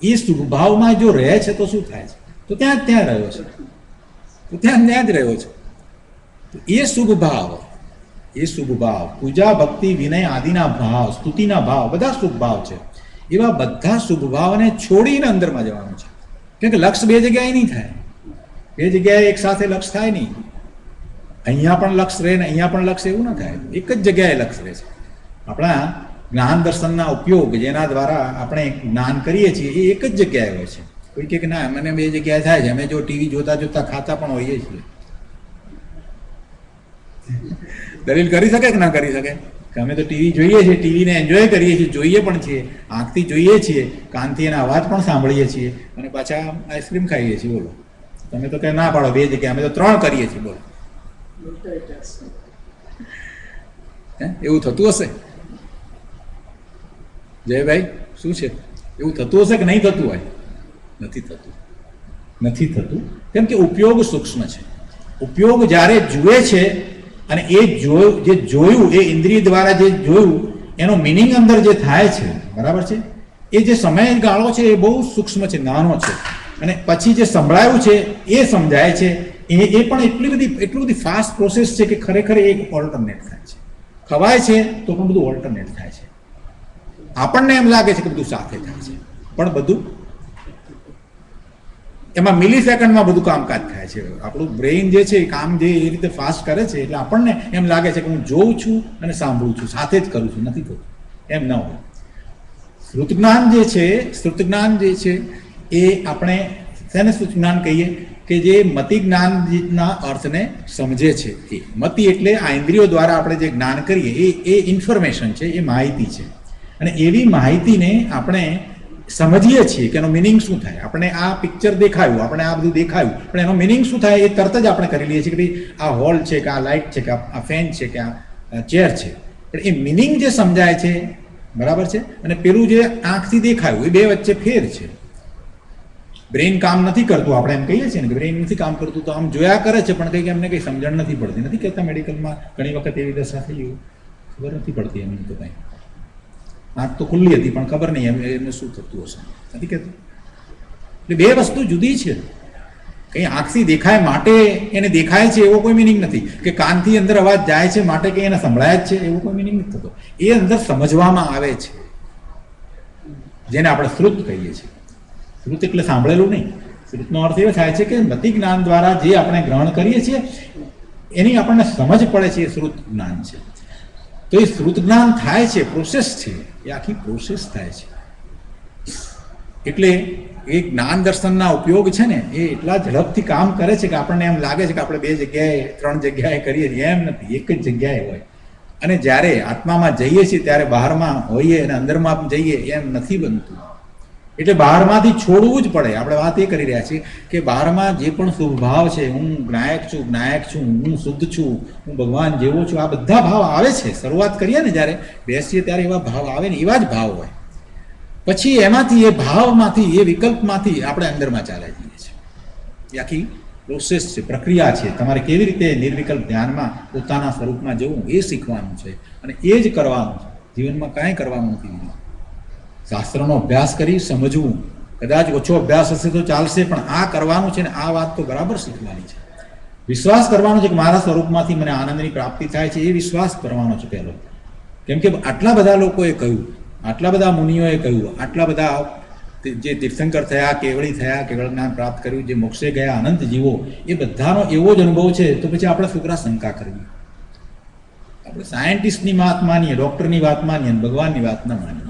એ શુભ ભાવમાં જો રહે છે તો શું થાય છે? તો ત્યાં જ ત્યાં રહ્યો છે, તો ત્યાં જ રહ્યો છે. તો એ શુભ ભાવ, એ શુભ ભાવ, પૂજા ભક્તિ વિનય આદિના ભાવ, સ્તુતિના ભાવ, બધા શુભ ભાવ છે. એવા બધા શુભ ભાવને છોડીને અંદરમાં જવાનું છે. કેમ કે લક્ષ બે જગ્યાએ નહીં થાય, બે જગ્યાએ એક સાથે લક્ષ થાય નહીં. અહીંયા પણ લક્ષ રહે ને અહીંયા પણ લક્ષ, એવું ના થાય. એક જ જગ્યાએ લક્ષ રહે છે. આપણા જ્ઞાન દર્શનના ઉપયોગ જેના દ્વારા આપણે જ્ઞાન કરીએ છીએ એ એક જ જગ્યાએ હોય છે. કોઈ કે ના મને બે જગ્યાએ થાય છે, અમે જો ટીવી જોતા જોતા ખાતા પણ હોઈએ છીએ. દલીલ કરી શકે કે ના કરી શકે? અમે તો ટીવી જોઈએ છીએ, ટીવીને એન્જોય કરીએ છીએ, જોઈએ પણ છીએ, આંખથી જોઈએ છીએ, કાનથી એના અવાજ પણ સાંભળીએ છીએ, અને પાછા આઈસ્ક્રીમ ખાઈએ છીએ. બોલો, તમે તો કઈ ના પાડો બે જગ્યાએ, અમે તો 3 કરીએ છીએ. બોલો, એવું થતું હશે જયભાઈ? શું છે, એવું થતું હશે કે નહીં થતું હોય? નથી થતું, નથી થતું. કેમ કે ઉપયોગ સૂક્ષ્મ છે. ઉપયોગ જ્યારે જુએ છે અને એ જે જોયું, એ ઇન્દ્રિય દ્વારા જે જોયું એનો મિનિંગ અંદર જે થાય છે, બરાબર છે, એ જે સમયગાળો છે એ બહુ સૂક્ષ્મ છે, નાનો છે. અને પછી જે સંભળાયું છે એ સમજાય છે, એ પણ એટલી બધી ફાસ્ટ પ્રોસેસ છે કે ખરેખર એક ઓલ્ટરનેટ થાય છે. ખવાય છે તો પણ બધું ઓલ્ટરનેટ થાય છે. આપણને એમ લાગે છે કે બધું સાથે થાય છે, પણ બધું એમાં મિલી સેકન્ડમાં બધું કામકાજ થાય છે. આપણું બ્રેઇન જે છે એ કામ જે એ રીતે ફાસ્ટ કરે છે, એટલે આપણને એમ લાગે છે કે હું જોઉં છું અને સાંભળું છું, સાથે જ કરું છું. નથી થતું, એમ ન હોય. શ્રુતજ્ઞાન જે છે, શ્રુતજ્ઞાન જે છે એ આપણે તેને શ્રુતજ્ઞાન કહીએ કે જે મતિ જ્ઞાનના અર્થને સમજે છે. એ મતિ એટલે આ ઇન્દ્રિયો દ્વારા આપણે જે જ્ઞાન કરીએ એ ઇન્ફોર્મેશન છે, એ માહિતી છે. અને એવી માહિતીને આપણે સમજીએ છીએ કે એનો મિનિંગ શું થાય. આપણે આ પિક્ચર દેખાયું, આપણે આ બધું દેખાયું, પણ એનો મિનિંગ શું થાય એ તરત જ આપણે કરી લઈએ છીએ કે ભાઈ આ હોલ છે, કે આ લાઇટ છે, કે આ ફેન છે, કે આ ચેર છે. પણ એ મિનિંગ જે સમજાય છે, બરાબર છે, અને પેલું જે આંખથી દેખાયું એ બે વચ્ચે ફેર છે. બ્રેઇન કામ નથી કરતું, આપણે એમ કહીએ છીએ ને કે બ્રેઇન નથી કામ કરતું, તો આમ જોયા કરે છે પણ કંઈક એમને કંઈ સમજણ નથી પડતી. નથી કહેતા મેડિકલમાં ઘણી વખત એવી દશા થઈ ગઈ, ખબર નથી પડતી એમને તો કંઈ. આંખ તો ખુલ્લી હતી પણ ખબર નહીં એમને શું થતું હશે, નથી કહેતું. એટલે બે વસ્તુ જુદી છે. કંઈ આંખથી દેખાય માટે એને દેખાય છે એવો કોઈ મિનિંગ નથી, કે કાનથી અંદર અવાજ જાય છે માટે કે એને સંભળાય જ છે એવો કોઈ મિનિંગ નથી થતો. એ અંદર સમજવામાં આવે છે, જેને આપણે શ્રુત કહીએ છીએ. શ્રુત એટલે સાંભળેલું નહીં. શ્રુતનો અર્થ એવો થાય છે કે મતિ જ્ઞાન દ્વારા જે આપણે ગ્રહણ કરીએ છીએ એની આપણને સમજ પડે છે, એ શ્રુત જ્ઞાન છે. તો એ શ્રુત જ્ઞાન થાય છે, પ્રોસેસ છે, એ આખી પ્રોસેસ થાય છે. એટલે એ જ્ઞાન દર્શનના ઉપયોગ છે ને એ એટલા ઝડપથી કામ કરે છે કે આપણને એમ લાગે છે કે આપણે બે જગ્યાએ, ત્રણ જગ્યાએ કરીએ છીએ. એમ નથી, એક જ જગ્યાએ હોય. અને જ્યારે આત્મામાં જઈએ છીએ ત્યારે બહારમાં હોઈએ અને અંદરમાં જઈએ એમ નથી બનતું. એટલે બહારમાંથી છોડવું જ પડે. આપણે વાત એ કરી રહ્યા છીએ કે બહારમાં જે પણ શુભ ભાવ છે, હું જ્ઞાયક છું, હું શુદ્ધ છું, હું ભગવાન જેવો છું, આ બધા ભાવ આવે છે. શરૂઆત કરીએ ને જ્યારે બેસીએ ત્યારે એવા ભાવ આવે ને, એવા જ ભાવ હોય. પછી એમાંથી, એ ભાવમાંથી, એ વિકલ્પમાંથી આપણે અંદરમાં ચાલ્યા જઈએ છીએ. એ આખી પ્રોસેસ છે, પ્રક્રિયા છે. તમારે કેવી રીતે નિર્વિકલ્પ ધ્યાનમાં પોતાના સ્વરૂપમાં જવું એ શીખવાનું છે, અને એ જ કરવાનું છે. જીવનમાં કાંઈ કરવાનું નથી. શાસ્ત્રનો અભ્યાસ કરી સમજવું, કદાચ ઓછો અભ્યાસ હશે તો ચાલશે, પણ આ કરવાનું છે ને આ વાત તો બરાબર શીખવાની છે. વિશ્વાસ કરવાનો છે કે મારા સ્વરૂપમાંથી મને આનંદની પ્રાપ્તિ થાય છે, એ વિશ્વાસ કરવાનો છે પહેલો. કેમ કે આટલા બધા લોકોએ કહ્યું, આટલા બધા મુનિઓએ કહ્યું, આટલા બધા જે તીર્થંકર થયા, કેવળી થયા, કેવળ જ્ઞાન પ્રાપ્ત કર્યું, જે મોક્ષે ગયા અનંત જીવો, એ બધાનો એવો જ અનુભવ છે. તો પછી આપણે શુક્રા શંકા કરવી? આપણે સાયન્ટિસ્ટની વાત માનીએ, ડોક્ટરની વાત માનીએ, ભગવાનની વાત ના માનીએ.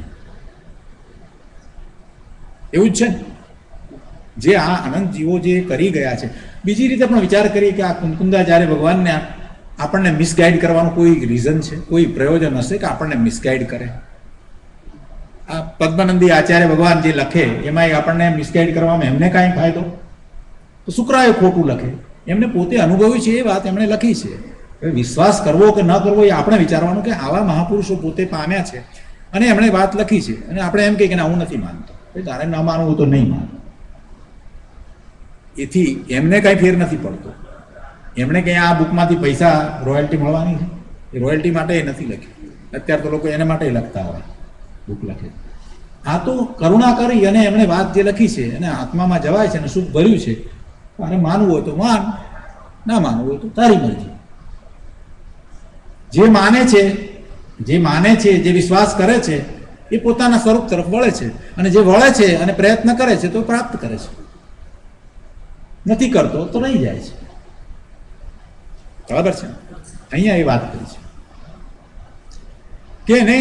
એવું જ છે ને, જે આ અનંત જીવો જે કરી ગયા છે. બીજી રીતે પણ વિચાર કરીએ કે આ કુંકુંદા જ્યારે ભગવાનને આપણને મિસગાઈડ કરવાનું કોઈ રીઝન છે, કોઈ પ્રયોજન હશે કે આપણને મિસગાઈડ કરે? આ પદ્માનંદી આચાર્ય ભગવાન જે લખે એમાં આપણને મિસગાઈડ કરવામાં એમને કાંઈ ફાયદો? તો શુક્રાએ ખોટું લખે, એમને પોતે અનુભવી છે એ વાત એમણે લખી છે. હવે વિશ્વાસ કરવો કે ન કરવો એ આપણે વિચારવાનું, કે આવા મહાપુરુષો પોતે પામ્યા છે અને એમણે વાત લખી છે, અને આપણે એમ કહીએ કે હું નથી માનતો. તારે ન માનવું તો નહીં માનવું. એથી એમને કાંઈ ફેર નથી પડતો. એમણે કંઈ આ બુકમાંથી પૈસા રોયલ્ટી મળવાની છે, એ રોયલ્ટી માટે એ નથી લખ્યું. અત્યારે તો લોકો એના માટે લખતા હોય, બુક લખે. આ તો કરુણા કરી અને એમણે વાત જે લખી છે અને આત્મામાં જવાય છે અને સુખ ભર્યું છે. તારે માનવું હોય તો માન, ના માનવું હોય તો તારી મરજી. જે માને છે, જે વિશ્વાસ કરે છે એ પોતાના સ્વરૂપ તરફ વળે છે, અને જે વળે છે અને પ્રયત્ન કરે છે તો પ્રાપ્ત કરે છે. નથી કરતો તો રહી જાય છે. બરાબર છે? અહીંયા એ વાત કરી છે કે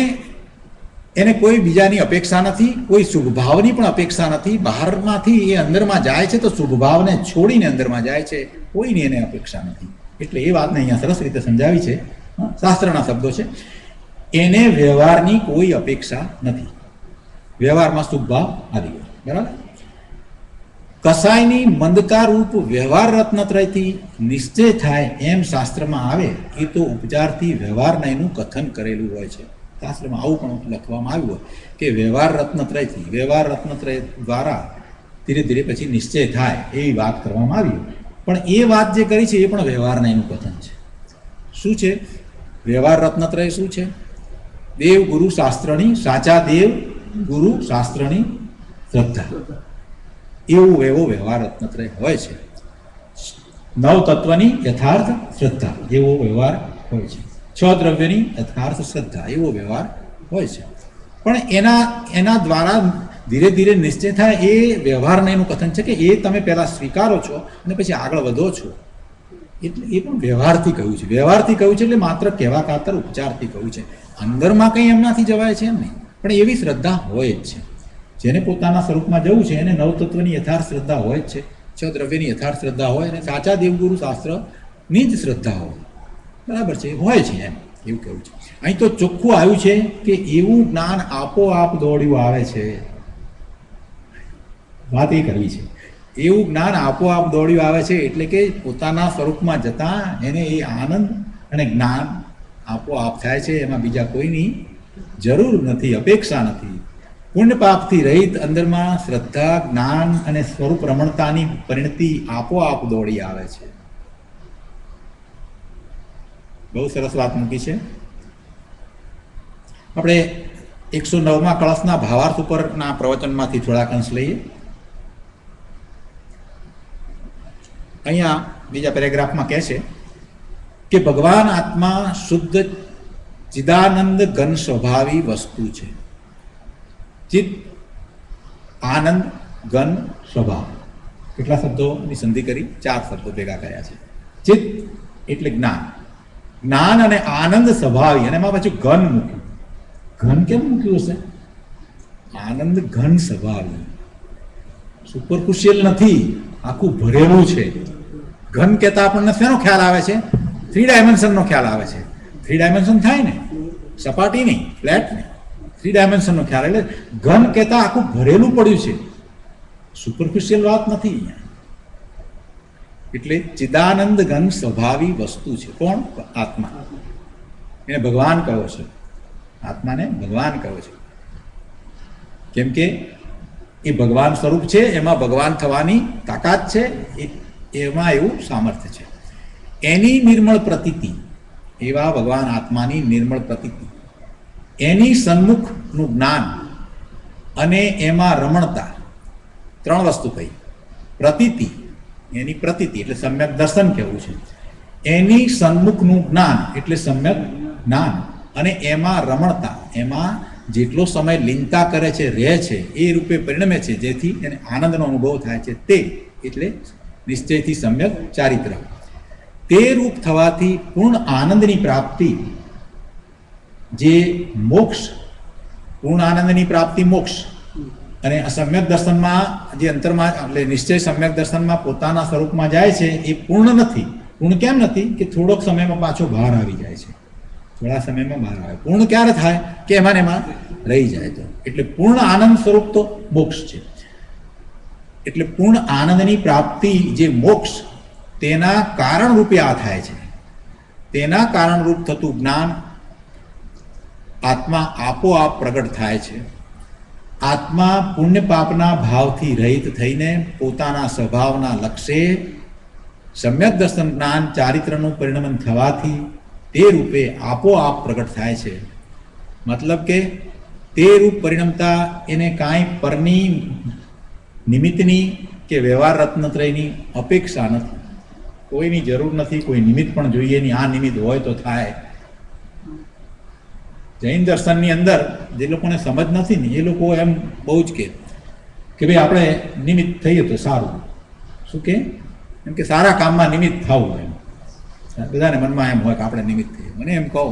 એને કોઈ બીજાની અપેક્ષા નથી, કોઈ શુભ ભાવની પણ અપેક્ષા નથી. બહારમાંથી એ અંદરમાં જાય છે તો શુભ ભાવને છોડીને અંદરમાં જાય છે, કોઈની એને અપેક્ષા નથી. એટલે એ વાતને અહીંયા સરસ રીતે સમજાવી છે. શાસ્ત્રના શબ્દો છે. એને વ્યવહારની કોઈ અપેક્ષા નથી. વ્યવહારમાં શુભ ભાવ આવી ગયો. બરાબર? કસાયની મંદતા રૂપ વ્યવહાર રત્નત્રયથી નિશ્ચય થાય એમ શાસ્ત્રમાં આવે એ તો ઉપચારથી વ્યવહારના એનું કથન કરેલું હોય છે. શાસ્ત્રમાં આવું પણ લખવામાં આવ્યું હોય કે વ્યવહાર રત્નત્રયથી, વ્યવહાર રત્નત્રય દ્વારા ધીરે ધીરે પછી નિશ્ચય થાય એવી વાત કરવામાં આવી. પણ એ વાત જે કરી છે એ પણ વ્યવહારના એનું કથન છે. શું છે વ્યવહાર રત્નત્રય? શું છે? દેવ ગુરુ શાસ્ત્રની, સાચા દેવ ગુરુ શાસ્ત્રની શ્રદ્ધા, એવો વ્યવહાર રત્નત્રય હોય છે. નવ તત્વની યથાર્થ શ્રદ્ધા, એવો વ્યવહાર હોય છે. છ દ્રવ્યની યથાર્થ શ્રદ્ધા, એવો વ્યવહાર હોય છે. પણ એના દ્વારા ધીરે ધીરે નિશ્ચય થાય એ વ્યવહારને એનું કથન છે કે એ તમે પહેલા સ્વીકારો છો અને પછી આગળ વધો છો. એટલે એ પણ વ્યવહારથી કહ્યું છે. વ્યવહારથી કહ્યું છે એટલે માત્ર કહેવા ખાતર ઉપચારથી કહ્યું છે. અંદરમાં કંઈ એમનાથી જવાય છે એમ નહીં, પણ એવી શ્રદ્ધા હોય જ છે. જેને પોતાના સ્વરૂપમાં જવું છે એને નવતત્વની યથાર્થ શ્રદ્ધા હોય જ છે. છ છ દ્રવ્યની યથાર્થ શ્રદ્ધા હોય અને સાચા દેવગુરુ શાસ્ત્રની જ શ્રદ્ધા હોય. બરાબર છે, હોય છે એમ એવું કહેવું છે. અહીં તો ચોખ્ખું આવ્યું છે કે એવું જ્ઞાન આપોઆપ દોડ્યું આવે છે. વાત એ કરવી છે, એવું જ્ઞાન આપોઆપ દોડ્યું આવે છે એટલે કે પોતાના સ્વરૂપમાં જતા એને એ આનંદ અને જ્ઞાન આપોઆપ થાય છે. એમાં બીજા કોઈની જરૂર નથી, અપેક્ષા નથી. પુણ્ય પાપથી રહિત અંદરમાં શ્રદ્ધા, જ્ઞાન અને સ્વરૂપ રમણતાની પરિણતિ આપોઆપ દોડી આવે છે. બહુ સરસ વાત મૂકી છે. આપણે 109મા કળશના ભાવાર્થ ઉપરના પ્રવચનમાંથી થોડાક અંશ લઈએ. અહીંયા બીજા પેરેગ્રાફમાં કહે છે કે ભગવાન આત્મા શુદ્ધ ચિદાનંદ ઘન સ્વભાવી વસ્તુ છે. ચિત્ત, આનંદ, ઘન, સ્વભાવ. કેટલા શબ્દોની સંધિ કરી? 4 શબ્દો ભેગા કર્યા છે. ચિત્ત એટલે જ્ઞાન, જ્ઞાન અને આનંદ સ્વભાવી, અને એમાં પાછું ઘન મૂક્યું. ઘન કેમ મૂક્યું હશે? આનંદ ઘન સ્વભાવી, સુપરફિશિયલ નથી, આખું ભરેલું છે. ઘન કહેતા આપણને શેનો ખ્યાલ આવે છે? 3 ડાયમેન્શનનો ખ્યાલ આવે છે. 3 ડાયમેન્શન થાય ને, સપાટી નહીં, ફ્લેટ નહીં, 3 ડાયમેન્શનનો ખ્યાલ. એટલે ઘન કહેતા આખું ભરેલું પડ્યું છે, સુપરફિશિયલ વાત નથી અહીંયા. એટલે ચિદાનંદ ઘન સ્વભાવી વસ્તુ છે. કોણ? આત્મા. એને ભગવાન કહો છે, આત્માને ભગવાન કહો છે. કેમ કે એ ભગવાન સ્વરૂપ છે, એમાં ભગવાન થવાની તાકાત છે, એમાં એવું સામર્થ્ય છે. એની નિર્મળ પ્રતીતિ, એવા ભગવાન આત્માની નિર્મળ પ્રતીતિ, એની સન્મુખનું જ્ઞાન અને એમાં રમણતા, 3 વસ્તુ કહી. પ્રતીતિ, એની પ્રતીતિ એટલે સમ્યક દર્શન કહેવું છે. એની સન્મુખનું જ્ઞાન એટલે સમ્યક જ્ઞાન, અને એમાં રમણતા, એમાં જેટલો સમય લીનતા કરે છે, રહે છે, એ રૂપે પરિણમે છે, જેથી એને આનંદનો અનુભવ થાય છે. તે એટલે નિશ્ચયથી સમ્યક ચારિત્ર. તે રૂપ થવાથી પૂર્ણ આનંદની પ્રાપ્તિ, જે મોક્ષ, પૂર્ણ આનંદની પ્રાપ્તિ મોક્ષ, અને સમ્યક દર્શનમાં જે અંતરમાં એટલે નિશ્ચય સમ્યક દર્શનમાં પોતાના સ્વરૂપમાં જાય છે, એ પૂર્ણ નથી. પૂર્ણ કેમ નથી? કે થોડોક સમયમાં પાછો બહાર આવી જાય છે, થોડા સમયમાં બહાર આવે. પૂર્ણ ક્યારે થાય? કે એમાં રહી જાય તો. એટલે પૂર્ણ આનંદ સ્વરૂપ તો મોક્ષ છે. એટલે પૂર્ણ આનંદની પ્રાપ્તિ જે મોક્ષ, તેના કારણ રૂપે આ થાય છે. તેના કારણરૂપ થતું જ્ઞાન આત્મા આપોઆપ પ્રગટ થાય છે. આત્મા પુણ્ય પાપના ભાવથી રહિત થઈને પોતાના સ્વભાવના લક્ષ્યે સમ્યક દર્શન જ્ઞાન ચારિત્રનું પરિણમન થવાથી તે રૂપે આપોઆપ પ્રગટ થાય છે. મતલબ કે તે રૂપ પરિણમતા એને કાંઈ પરની, નિમિત્તની કે વ્યવહાર રત્નત્રયની અપેક્ષા નથી. કોઈની જરૂર નથી, કોઈ નિમિત્ત પણ જોઈએ નહીં. આ નિમિત્ત હોય તો થાય. જૈન દર્શનની અંદર જે લોકોને સમજ નથી ને, એ લોકો એમ બહુ જ કે ભાઈ આપણે નિમિત્ત થઈએ તો સારું. શું કે? એમ કે સારા કામમાં નિમિત્ત થવું. એમ બધાને મનમાં એમ હોય કે આપણે નિમિત્ત થઈએ. મને એમ કહો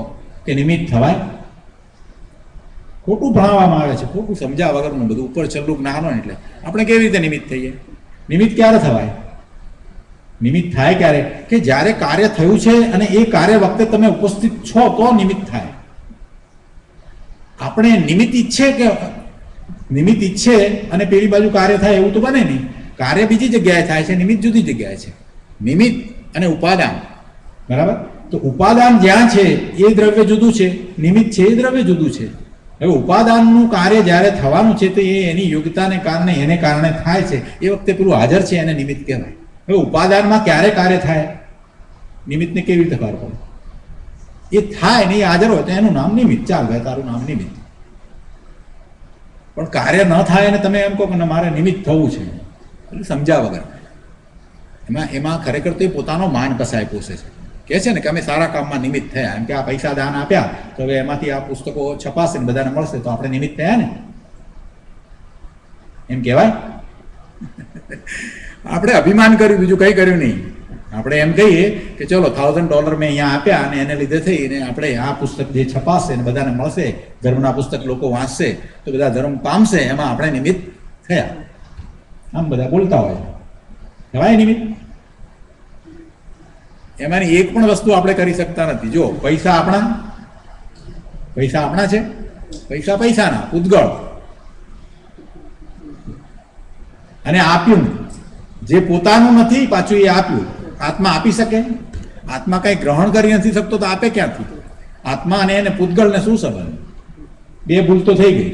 કે નિમિત્ત થવાય? ખોટું ભણાવવામાં આવે છે, ખોટું સમજાવવા વગરનું બધું ઉપર છેલ્લું જ્ઞાન હોય. એટલે આપણે કેવી રીતે નિમિત્ત થઈએ? નિમિત્ત ક્યારે થવાય? નિમિત્ત થાય ક્યારે? કે જ્યારે કાર્ય થયું છે અને એ કાર્ય વખતે તમે ઉપસ્થિત છો તો નિમિત્ત થાય. આપણે નિમિત્ત ઈચ્છે અને પેલી બાજુ કાર્ય થાય એવું તો બને નહીં. કાર્ય બીજી જગ્યાએ થાય છે, નિમિત્ત જુદી જગ્યાએ છે. નિમિત્ત અને ઉપાદાન, બરાબર? તો ઉપાદાન જ્યાં છે એ દ્રવ્ય જુદું છે, નિમિત્ત છે એ દ્રવ્ય જુદું છે. હવે ઉપાદાનનું કાર્ય જ્યારે થવાનું છે તો એ એની યોગ્યતાને કારણે, એને કારણે થાય છે. એ વખતે પેલું હાજર છે એને નિમિત્ત કહેવાય. હવે ઉપાદાનમાં ક્યારે કાર્ય થાય? નિમિત્તને કેવી રીતે ખબર પડે? એ થાય ને એ હાજર હોય તો એનું નામ નિમિત્ત. ચાલ ભાઈ, તારું નામ નિમિત્ત. પણ કાર્ય ન થાય અને તમે એમ કહો કે મારે નિમિત્ત થવું છે, એટલે સમજ્યા વગર. એમાં ખરેખર તો એ પોતાનો માન કસાય પોષે છે. કહે છે ને કે અમે સારા કામમાં નિમિત્ત થયા. એમ કે આ પૈસા દાન આપ્યા તો હવે એમાંથી આ પુસ્તકો છપાશે ને બધાને મળશે તો આપણે નિમિત્ત થયા ને, એમ કહેવાય? આપણે અભિમાન કર્યું, બીજું કંઈ કર્યું નહીં. આપણે એમ કહીએ કે ચલો $1000 મેં અહીંયા આપ્યા અને એને લીધે થઈને આપણે આ પુસ્તક જે છપાશે ને બધાને મળશે, ધર્મના પુસ્તક લોકો વાંચશે તો બધા ધર્મ પામશે, એમાં આપણે નિમિત્ત થયા. આમ બધા બોલતા હોય. કહેવાય નિમિત્ત? એમાંની એક પણ વસ્તુ આપણે કરી શકતા નથી. જો પૈસા આપણા છે, પૈસા પૈસાના પૂતગળ, અને આપ્યું જે પોતાનું નથી પાછું એ આપ્યું. આત્મા આપી શકે? આત્મા કઈ ગ્રહણ કરી નથી શકતો તો આપે ક્યાંથી? આત્મા અને એને પૂતગળને શું સંબંધ? બે ભૂલ તો થઈ ગઈ.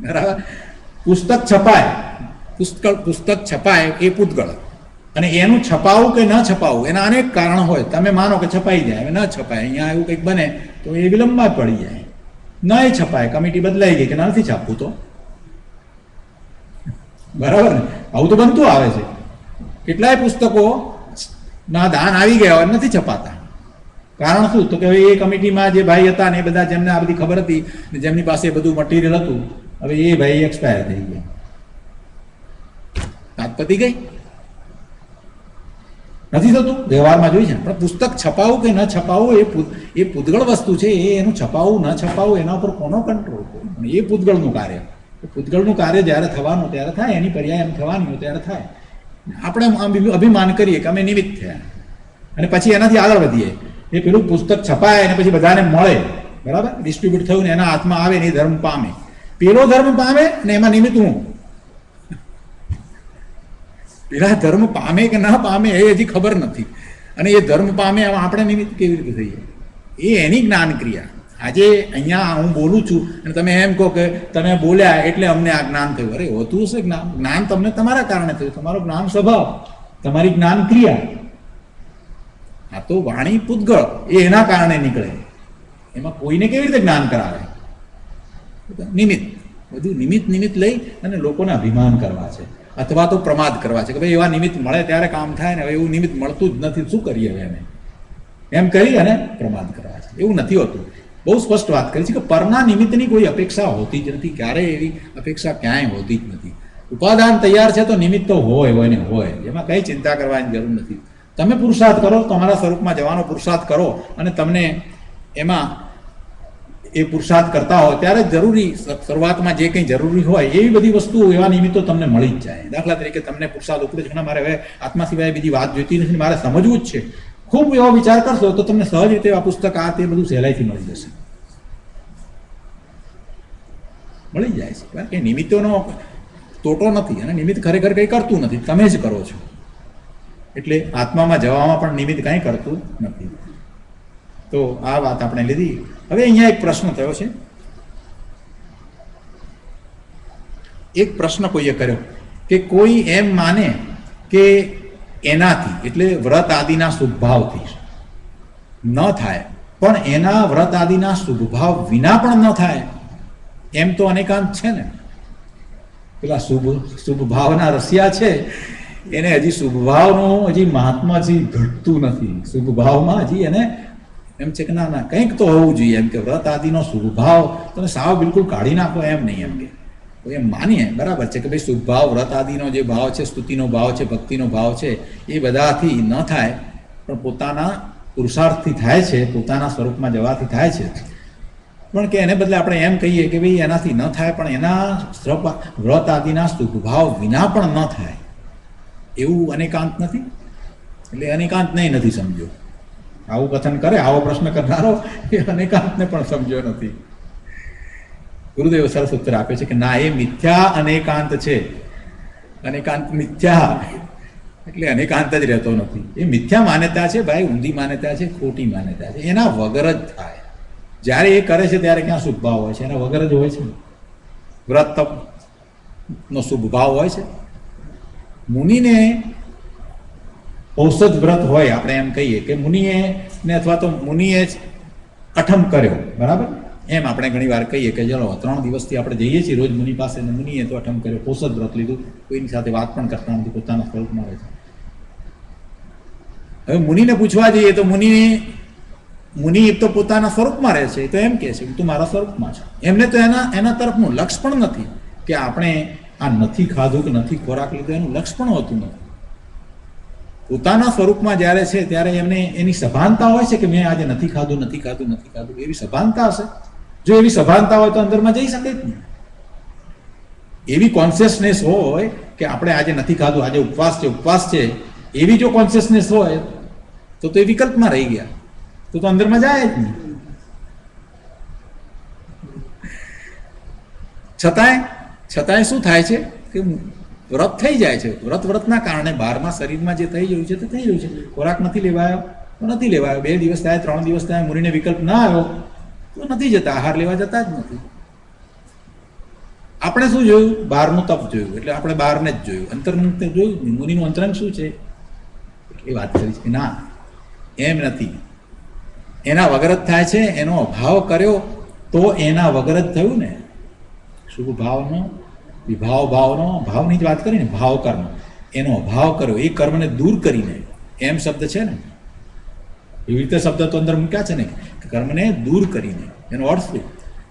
બરાબર. પુસ્તક છપાય એ પૂતગળ, અને એનું છપાવું કે ન છપાવું એના અનેક કારણ હોય. તમે માનો કે છપાઈ જાય, ન છપાય, અહીંયા એવું કંઈક બને તો એ વિલંબમાં જ પડી જાય. ન છપાય, કમિટી બદલાઈ ગઈ કે નથી છાપવું તો બરાબર ને? આવું તો બનતું આવે છે. કેટલાય પુસ્તકો ના દાન આવી ગયા હોય, નથી છપાતા. કારણ શું? તો કે હવે એ કમિટીમાં જે ભાઈ હતા ને એ બધા, જેમને આ બધી ખબર હતી ને જેમની પાસે બધું મટીરિયલ હતું, હવે એ ભાઈ એક્સપાયર થઈ ગયા, વાત પતી ગઈ. નથી થતું વ્યવહારમાં જોઈ છે. પણ પુસ્તક છપાવું કે ન છપાવું એ પૂતગળ વસ્તુ છે. એ એનું છપાવું ન છપાવું એના ઉપર કોનો કંટ્રોલ? એ પૂતગળનું કાર્ય. પૂતગળનું કાર્ય જ્યારે થવાનું ત્યારે થાય, એની પર્યાય એમ થવાની હોય ત્યારે થાય. આપણે અભિમાન કરીએ કે અમે નિમિત્ત થયા, અને પછી એનાથી આગળ વધીએ. એ પેલું પુસ્તક છપાય અને પછી બધાને મળે, બરાબર, ડિસ્ટ્રીબ્યુટ થયું ને એના હાથમાં આવે ને એ ધર્મ પામે. પેલો ધર્મ પામે ને એમાં નિમિત્ત હું. પેલા ધર્મ પામે કે ના પામે એ હજી ખબર નથી, અને એ ધર્મ પામે આપણે નિમિત્ત કેવી રીતે થઈએ? એ એની જ્ઞાન ક્રિયા. આજે અહીંયા હું બોલું છું અને તમે એમ કહો કે તમે બોલ્યા એટલે અમને આ જ્ઞાન થયું. અરે હોતું હશે જ્ઞાન? જ્ઞાન તમને તમારા કારણે થયું, તમારો જ્ઞાન સ્વભાવ, તમારી જ્ઞાન ક્રિયા. આ તો વાણી પૂતગળ એ એના કારણે નીકળે. એમાં કોઈને કેવી રીતે જ્ઞાન કરાવે? નિમિત્ત. બધું નિમિત્ત લઈ અને લોકોને અભિમાન કરવા છે, અથવા તો પ્રમાદ કરવા છે કે ભાઈ એવા નિમિત્ત મળે ત્યારે કામ થાય ને. હવે એવું નિમિત્ત મળતું જ નથી, શું કરીએ હવે એને? એમ કરી અને પ્રમાદ કરવા છે. એવું નથી હોતું. બહુ સ્પષ્ટ વાત કરી છે કે પરના નિમિત્તની કોઈ અપેક્ષા હોતી જ નથી. ક્યારેય એવી અપેક્ષા ક્યાંય હોતી જ નથી. ઉપાદાન તૈયાર છે તો નિમિત્ત તો હોય ને હોય. એમાં કઈ ચિંતા કરવાની જરૂર નથી. તમે પુરુષાર્થ કરો, તમારા સ્વરૂપમાં જવાનો પુરુષાર્થ કરો, અને તમને એમાં એ પુરુષાર્થ કરતા હોય ત્યારે જરૂરી, શરૂઆતમાં જે કંઈ જરૂરી હોય એવી બધી વસ્તુઓ, એવા નિમિત્તો તમને મળી જ જાય. દાખલા તરીકે તમને પુરુષાર્થ ઉપડે છે, મારે હવે આત્મા સિવાય બીજી વાત જોઈતી નથી, મારે સમજવું જ છે. ખૂબ એવો વિચાર કરશો તો તમને સહજ રીતે આ પુસ્તક આ તે બધું સહેલાઈથી મળી જશે, મળી જાય છે. કારણ કે નિમિત્તોનો તોટો નથી, અને નિમિત્ત ખરેખર કંઈ કરતું નથી, તમે જ કરો છો. એટલે આત્મામાં જવામાં પણ નિમિત્ત કંઈ કરતું નથી. તો આ વાત આપણે લીધી. હવે અહીંયા એક પ્રશ્ન થયો છે. એક પ્રશ્ન કોઈએ કર્યો કે કોઈ એમ માને કે એનાથી, એટલે વ્રત આદિના શુભભાવથી ન થાય, પણ એના વ્રત આદિના શુભભાવ વિના પણ ન થાય, એમ તો અનેકાંત છે ને. પેલા શુભ ભાવના રસિયા છે, એને હજી શુભભાવનું હજી મહાત્મા હજી ઘટતું નથી. શુભભાવમાં હજી એને એમ છે કે ના કંઈક તો હોવું જોઈએ. એમ કે વ્રત આદિનો શુભભાવ તમે સાવ બિલકુલ કાઢી નાખો એમ નહીં. એમ કે એમ માનીએ બરાબર છે કે ભાઈ શુભભાવ, વ્રત આદિનો જે ભાવ છે, સ્તુતિનો ભાવ છે, ભક્તિનો ભાવ છે, એ બધાથી ન થાય, પણ પોતાના પુરુષાર્થથી થાય છે, પોતાના સ્વરૂપમાં જવાથી થાય છે. પણ કે એને બદલે આપણે એમ કહીએ કે ભાઈ એનાથી ન થાય, પણ એના વ્રત આદિના શુભભાવ વિના પણ ન થાય, એવું અનેકાંત નથી. એટલે અનેકાંતને નથી સમજ્યો. આવું કથન કરે, આવો પ્રશ્ન કરનારો એ અનેકાંતને પણ સમજ્યો નથી. ગુરુદેવ સરસ ઉત્તર આપે છે કે ના, એ મિથ્યા અનેકાંત છે. અનેકાંત મિથ્યા એટલે અનેકાંત જ રહેતો નથી. એ મિથ્યા માન્યતા છે ભાઈ, ઊંધી માન્યતા છે, ખોટી માન્યતા છે. એના વગર જ થાય. જ્યારે એ કરે છે ત્યારે ક્યાં શુભભાવ હોય છે? એના વગર જ હોય છે. વ્રત નો શુભભાવ હોય છે. મુનિને ઔષધ વ્રત હોય, આપણે એમ કહીએ કે મુનિએ ને, અથવા તો મુનિએ જ અઠમ કર્યો, બરાબર, એમ આપણે ઘણી વાર કહીએ કે ચલો 3 દિવસથી આપણે જઈએ છીએ રોજ મુનિ પાસે, ને મુનિએ તો અઠમ કર્યો, ઔષધ વ્રત લીધું, કોઈની સાથે વાત પણ કરતા નથી, પોતાના સ્વરૂપમાં રહે છે. હવે મુનિને પૂછવા જઈએ તો મુનિ તો પોતાના સ્વરૂપમાં રહે છે. તો એમ કહે છે તું મારા સ્વરૂપમાં છે. એમને તો એના તરફનું લક્ષ પણ નથી કે આપણે આ નથી ખાધું કે નથી ખોરાક લીધો, એનું લક્ષ પણ હોતું નથી. પોતાના સ્વરૂપમાં જ્યારે છે ત્યારે એમને એની સભાનતા હોય છે કે મેં આજે નથી ખાધું, એવી સભાનતા હશે. જો એવી સભાનતા હોય તો અંદરમાં જઈ શકે જ નહીં. એવી કોન્શિયસનેસ હોય કે કે આપણે આજે નથી ખાધું, આજે ઉપવાસ છે એવી જો કોન્શિયસનેસ હોય તો એ વિકલ્પમાં રહી ગયા, તો અંદરમાં જાય જ નહીં. છતાંય શું થાય છે કે વ્રત થઈ જાય છે. વ્રતના કારણે બહારમાં શરીરમાં જે થઈ રહ્યું છે તે થઈ રહ્યું છે. ખોરાક નથી લેવાયો તો નથી લેવાયો, 2 દિવસ થાય 3 દિવસ થાય, મુરીને વિકલ્પ ના આવ્યો તો નથી જતા, આહાર લેવા જતા જ નથી. આપણે શું જોયું? બહારનું તપ જોયું, એટલે આપણે બહારને જ જોયું. અંતરંગ જોયું, મુનિનું અંતરંગ શું છે એ વાત કરી કે ના એમ નથી, એના વગર જ થાય છે. એનો અભાવ કર્યો તો એના વગર જ થયું ને. શુભ ભાવનો વિભાવ ભાવનો ભાવની જ વાત કરી ને, ભાવ કર્મ, એનો અભાવ કર્યો, એ કર્મને દૂર કરીને, એમ શબ્દ છે ને, એવી રીતે શબ્દ તો અંદર મૂક્યા છે ને, કર્મને દૂર કરીને. એનો અર્થ શું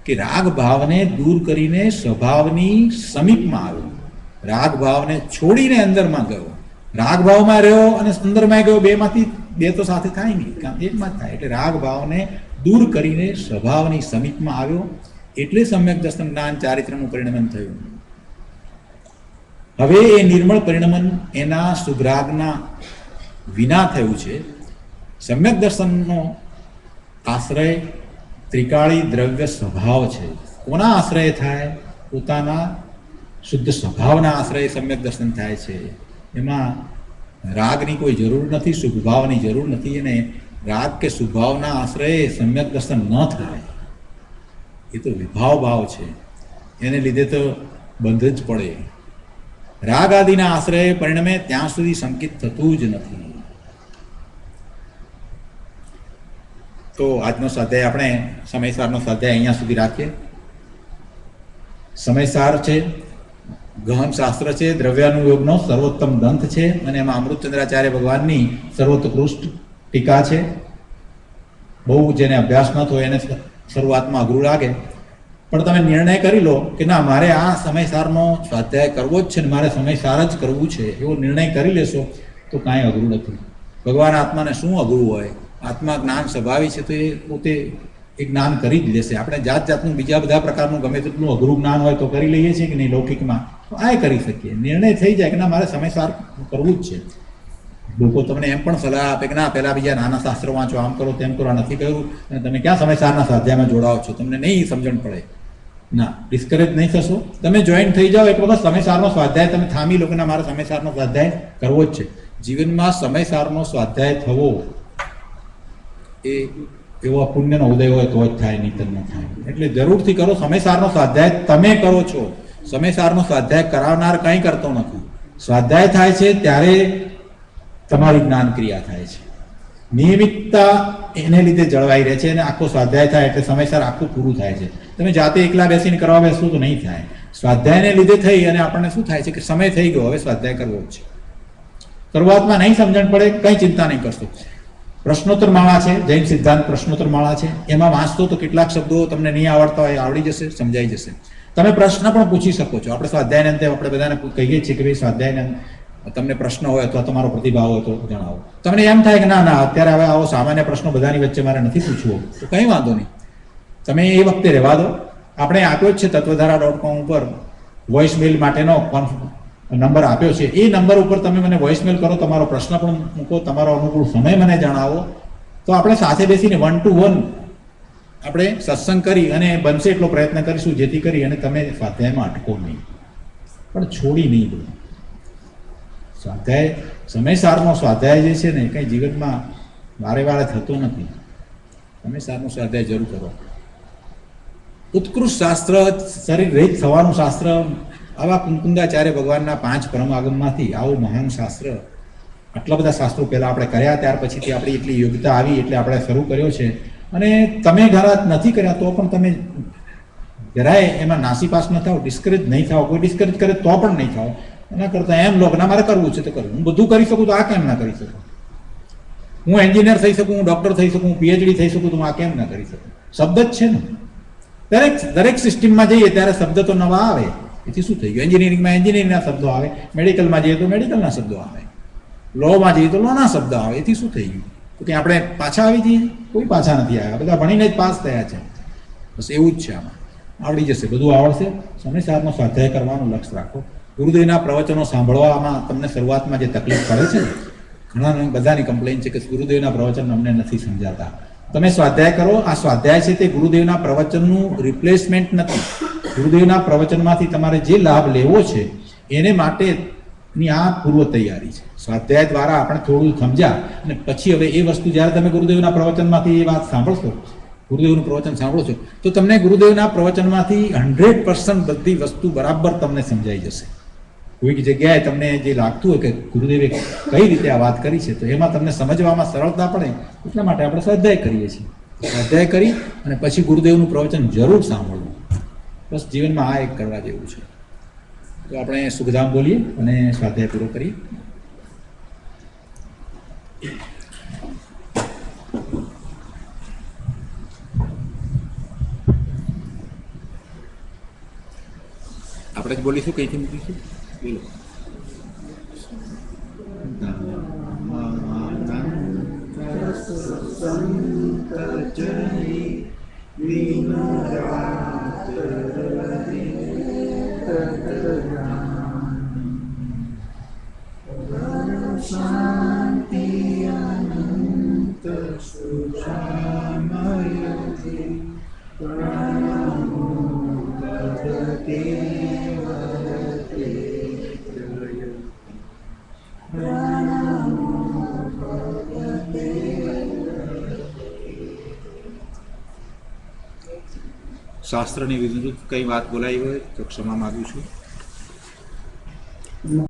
કે રાગ ભાવને દૂર કરીને સ્વભાવની સમીપમાં આવ્યો, રાગ ભાવને છોડીને અંદરમાં ગયો. રાગ ભાવમાં રહ્યો અને અંદરમાં ગયો, બે તો સાથે થાય નહીં, એકમાં જ થાય. એટલે રાગ ભાવને દૂર કરીને સ્વભાવની સમીપમાં આવ્યો, એટલે સમ્યક દર્શન જ્ઞાન ચારિત્રનું પરિણમન થયું. હવે એ નિર્મળ પરિણમન એના શુભરાગના વિના થયું છે. સમ્યક દર્શનનો આશ્રય ત્રિકાળી દ્રવ્ય સ્વભાવ છે. કોના આશ્રય થાય? પોતાના શુદ્ધ સ્વભાવના આશ્રય સમ્યક દર્શન થાય છે. એમાં રાગની કોઈ જરૂર નથી, શુભભાવની જરૂર નથી. અને રાગ કે શુભભાવના આશ્રય સમ્યક દર્શન ન થાય, એ તો વિભાવ ભાવ છે. એને લીધે તો બંધ જ પડે. રાગ આદિના આશ્રય પરિણમે ત્યાં સુધી સંકિત થતું જ નથી. તો આજનો સ્વાધ્યાય આપણે સમયસારનો સ્વાધ્યાય અહીંયા સુધી રાખીએ. સમયસાર છે, ગહન શાસ્ત્ર છે, દ્રવ્યાનુયોગનો સર્વોત્તમ ગ્રંથ છે, અને એમાં અમૃતચંદ્રાચાર્ય ભગવાનની સર્વોત્કૃષ્ટ ટીકા છે. બહુ જેને અભ્યાસ ન થયો એને શરૂઆતમાં અઘરું લાગે, પણ તમે નિર્ણય કરી લો કે ના મારે આ સમયસારનો સ્વાધ્યાય કરવો જ છે ને મારે સમયસાર જ કરવું છે, એવો નિર્ણય કરી લેશો તો કાંઈ અઘરું નથી. ભગવાન આત્માને શું અઘરું હોય? આત્મા જ્ઞાન સ્વભાવી છે તો એ પોતે એ જ્ઞાન કરી જ લેશે. આપણે જાતનું બીજા બધા પ્રકારનું ગમે તેટલું અઘરું જ્ઞાન હોય તો કરી લઈએ છીએ કે નહીં, લૌકિકમાં તો આ કરી શકીએ. નિર્ણય થઈ જાય કે ના મારે સમયસાર કરવું જ છે. લોકો તમને એમ પણ સલાહ આપે કે ના પહેલાં બીજા નાના શાસ્ત્રો વાંચો, આમ કરો તેમ કરો, આ નથી કહ્યું અને તમે ક્યાં સમયસારના સ્વાધ્યાયમાં જોડાઓ છો, તમને નહીં સમજણ પડે. ના, ડિસ્કરેજ નહીં થશો. તમે જોઈન થઈ જાઓ એક વખત સમયસારનો સ્વાધ્યાય તમે થામી લો કે ના મારે સમયસારનો સ્વાધ્યાય કરવો જ છે. જીવનમાં સમયસારનો સ્વાધ્યાય થવો એ એવો પુણ્યનો ઉદય હોય તો જ થાય, નહીં તો ન થાય. એટલે જરૂરથી કરો. સમયસારનો સ્વાધ્યાય તમે કરો છો, સમયસારનો સ્વાધ્યાય કરાવનાર કંઈ કરતો નથી. સ્વાધ્યાય થાય છે ત્યારે તમારી જ્ઞાન ક્રિયા થાય છે. નિયમિતતા એને લીધે જળવાઈ રહે છે અને આખો સ્વાધ્યાય થાય એટલે સમયસર આખું પૂરું થાય છે. તમે જાતે એકલા બેસીને કરવા બેસવું તો નહીં થાય. સ્વાધ્યાયને લીધે થઈ અને આપણને શું થાય છે કે સમય થઈ ગયો, હવે સ્વાધ્યાય કરવો જ છે. શરૂઆતમાં નહીં સમજણ પડે, કંઈ ચિંતા નહીં કરશો. પ્રશ્નોત્તર માળા છે, જૈન સિદ્ધાંત પ્રશ્નોત્તર માળા છે, એમાં વાંચતો તો કેટલાક શબ્દો તમને નહીં આવડતા હોય આવડી જશે, સમજાઈ જશે. તમે પ્રશ્ન પણ પૂછી શકો છો. આપણે સ્વાધ્યાયને અંતે આપણે બધાને કહીએ છીએ કે ભાઈ સ્વાધ્યાયને તમને પ્રશ્ન હોય અથવા તમારો પ્રતિભાવ હોય તો જણાવો. તમને એમ થાય કે ના ના અત્યારે હવે આવો સામાન્ય પ્રશ્નો બધાની વચ્ચે મારે નથી પૂછવો, તો કંઈ વાંધો નહીં, તમે એ વખતે રહેવા દો. આપણે આપ્યો જ છે તત્વધારા.com ઉપર વોઇસમેલ માટેનો નંબર આપ્યો છે. એ નંબર ઉપર તમે મને વોઇસમેલ કરો, તમારો પ્રશ્ન પણ મૂકો, તમારો અનુકૂળ સમય મને જણાવો, તો આપણે સાથે બેસીને 1 to 1 આપણે સત્સંગ કરી અને બનશે એટલો પ્રયત્ન કરીશું જેથી કરી અને તમે સ્વાધ્યાયમાં અટકો નહીં, પણ છોડી નહીં દો. સ્વાધ્યાય સમયસારનો સ્વાધ્યાય જે છે ને કંઈ જીવનમાં વારે વારે થતો નથી. સમયસારનો સ્વાધ્યાય જરૂર કરો. ઉત્કૃષ્ટ શાસ્ત્ર, શરીર રહિત થવાનું શાસ્ત્ર, આવા કુંકુંદાચાર્ય ભગવાનના 5 પરમ આગમમાંથી આવું મહાન શાસ્ત્ર, આટલા બધા શાસ્ત્રો પહેલાં આપણે કર્યા, ત્યાર પછીથી આપણી એટલી યોગ્યતા આવી એટલે આપણે શરૂ કર્યો છે. અને તમે ઘણા નથી કર્યા તો પણ તમે જરાય એમાં નાસીપાસ ન થાવ, ડિસ્કરેજ નહીં થાવ. કોઈ ડિસ્કરેજ કરે તો પણ નહીં થાવ. એના કરતાં એમ લો ના મારે કરવું છે તો કરવું. હું બધું કરી શકું તો આ કેમ ના કરી શકું? હું એન્જિનિયર થઈ શકું, હું ડૉક્ટર થઈ શકું, હું PhD થઈ શકું, તો હું આ કેમ ના કરી શકું? શબ્દ જ છે ને. દરેક સિસ્ટમમાં જઈએ ત્યારે શબ્દ તો નવા આવે. એથી શું થઈ ગયું? એન્જિનિયરિંગમાં એન્જિનિયરિંગના શબ્દો આવે, મેડિકલમાં જઈએ તો મેડિકલના શબ્દો આવે, લોમાં જઈએ તો લોના શબ્દ આવે. એથી શું થઈ ગયું? તો કે આપણે પાછા આવી જઈએ? કોઈ પાછા નથી આવ્યા, બધા ભણીને જ પાસ થયા છે. બસ એવું જ છે. આમાં આવડી જશે, બધું આવડશે. સમયસારનો સ્વાધ્યાય કરવાનું લક્ષ્ય રાખો. ગુરુદેવના પ્રવચનો સાંભળવામાં તમને શરૂઆતમાં જે તકલીફ પડે છે ને, ઘણા બધાની કમ્પ્લેન છે કે ગુરુદેવના પ્રવચન અમને નથી સમજાતા. તમે સ્વાધ્યાય કરો. આ સ્વાધ્યાય છે તે ગુરુદેવના પ્રવચનનું રિપ્લેસમેન્ટ નથી. ગુરુદેવના પ્રવચનમાંથી તમારે જે લાભ લેવો છે એને માટેની આ પૂર્વ તૈયારી છે. સ્વાધ્યાય દ્વારા આપણે થોડું સમજ્યા અને પછી હવે એ વસ્તુ જ્યારે તમે ગુરુદેવના પ્રવચનમાંથી એ વાત સાંભળશો, ગુરુદેવનું પ્રવચન સાંભળો છો, તો તમને ગુરુદેવના પ્રવચનમાંથી 100% બધી વસ્તુ બરાબર તમને સમજાઈ જશે. કોઈક જગ્યાએ તમને જે લાગતું હોય કે ગુરુદેવે કઈ રીતે આ વાત કરી છે, તો એમાં તમને સમજવામાં સરળતા પડે એટલા માટે આપણે સ્વાધ્યાય કરીએ છીએ. સ્વાધ્યાય કરી અને પછી ગુરુદેવનું પ્રવચન જરૂર સાંભળવું. બસ જીવનમાં આ એક કરવા જેવું છે. તો આપણે સુખધામ બોલીએ અને સ્વાધ્યાય પૂરો કરીએ. આપણે જ બોલીશું, કઈથી મૂકીશું? બોલો. શાંતિ અનંત સુજામયતિ પ્રણમો ભગવતે વરતે પ્રણમો ભગવતે. શાસ્ત્રની વિરુદ્ધ કઈ વાત બોલાઈ હોય તો ક્ષમા માગું છું.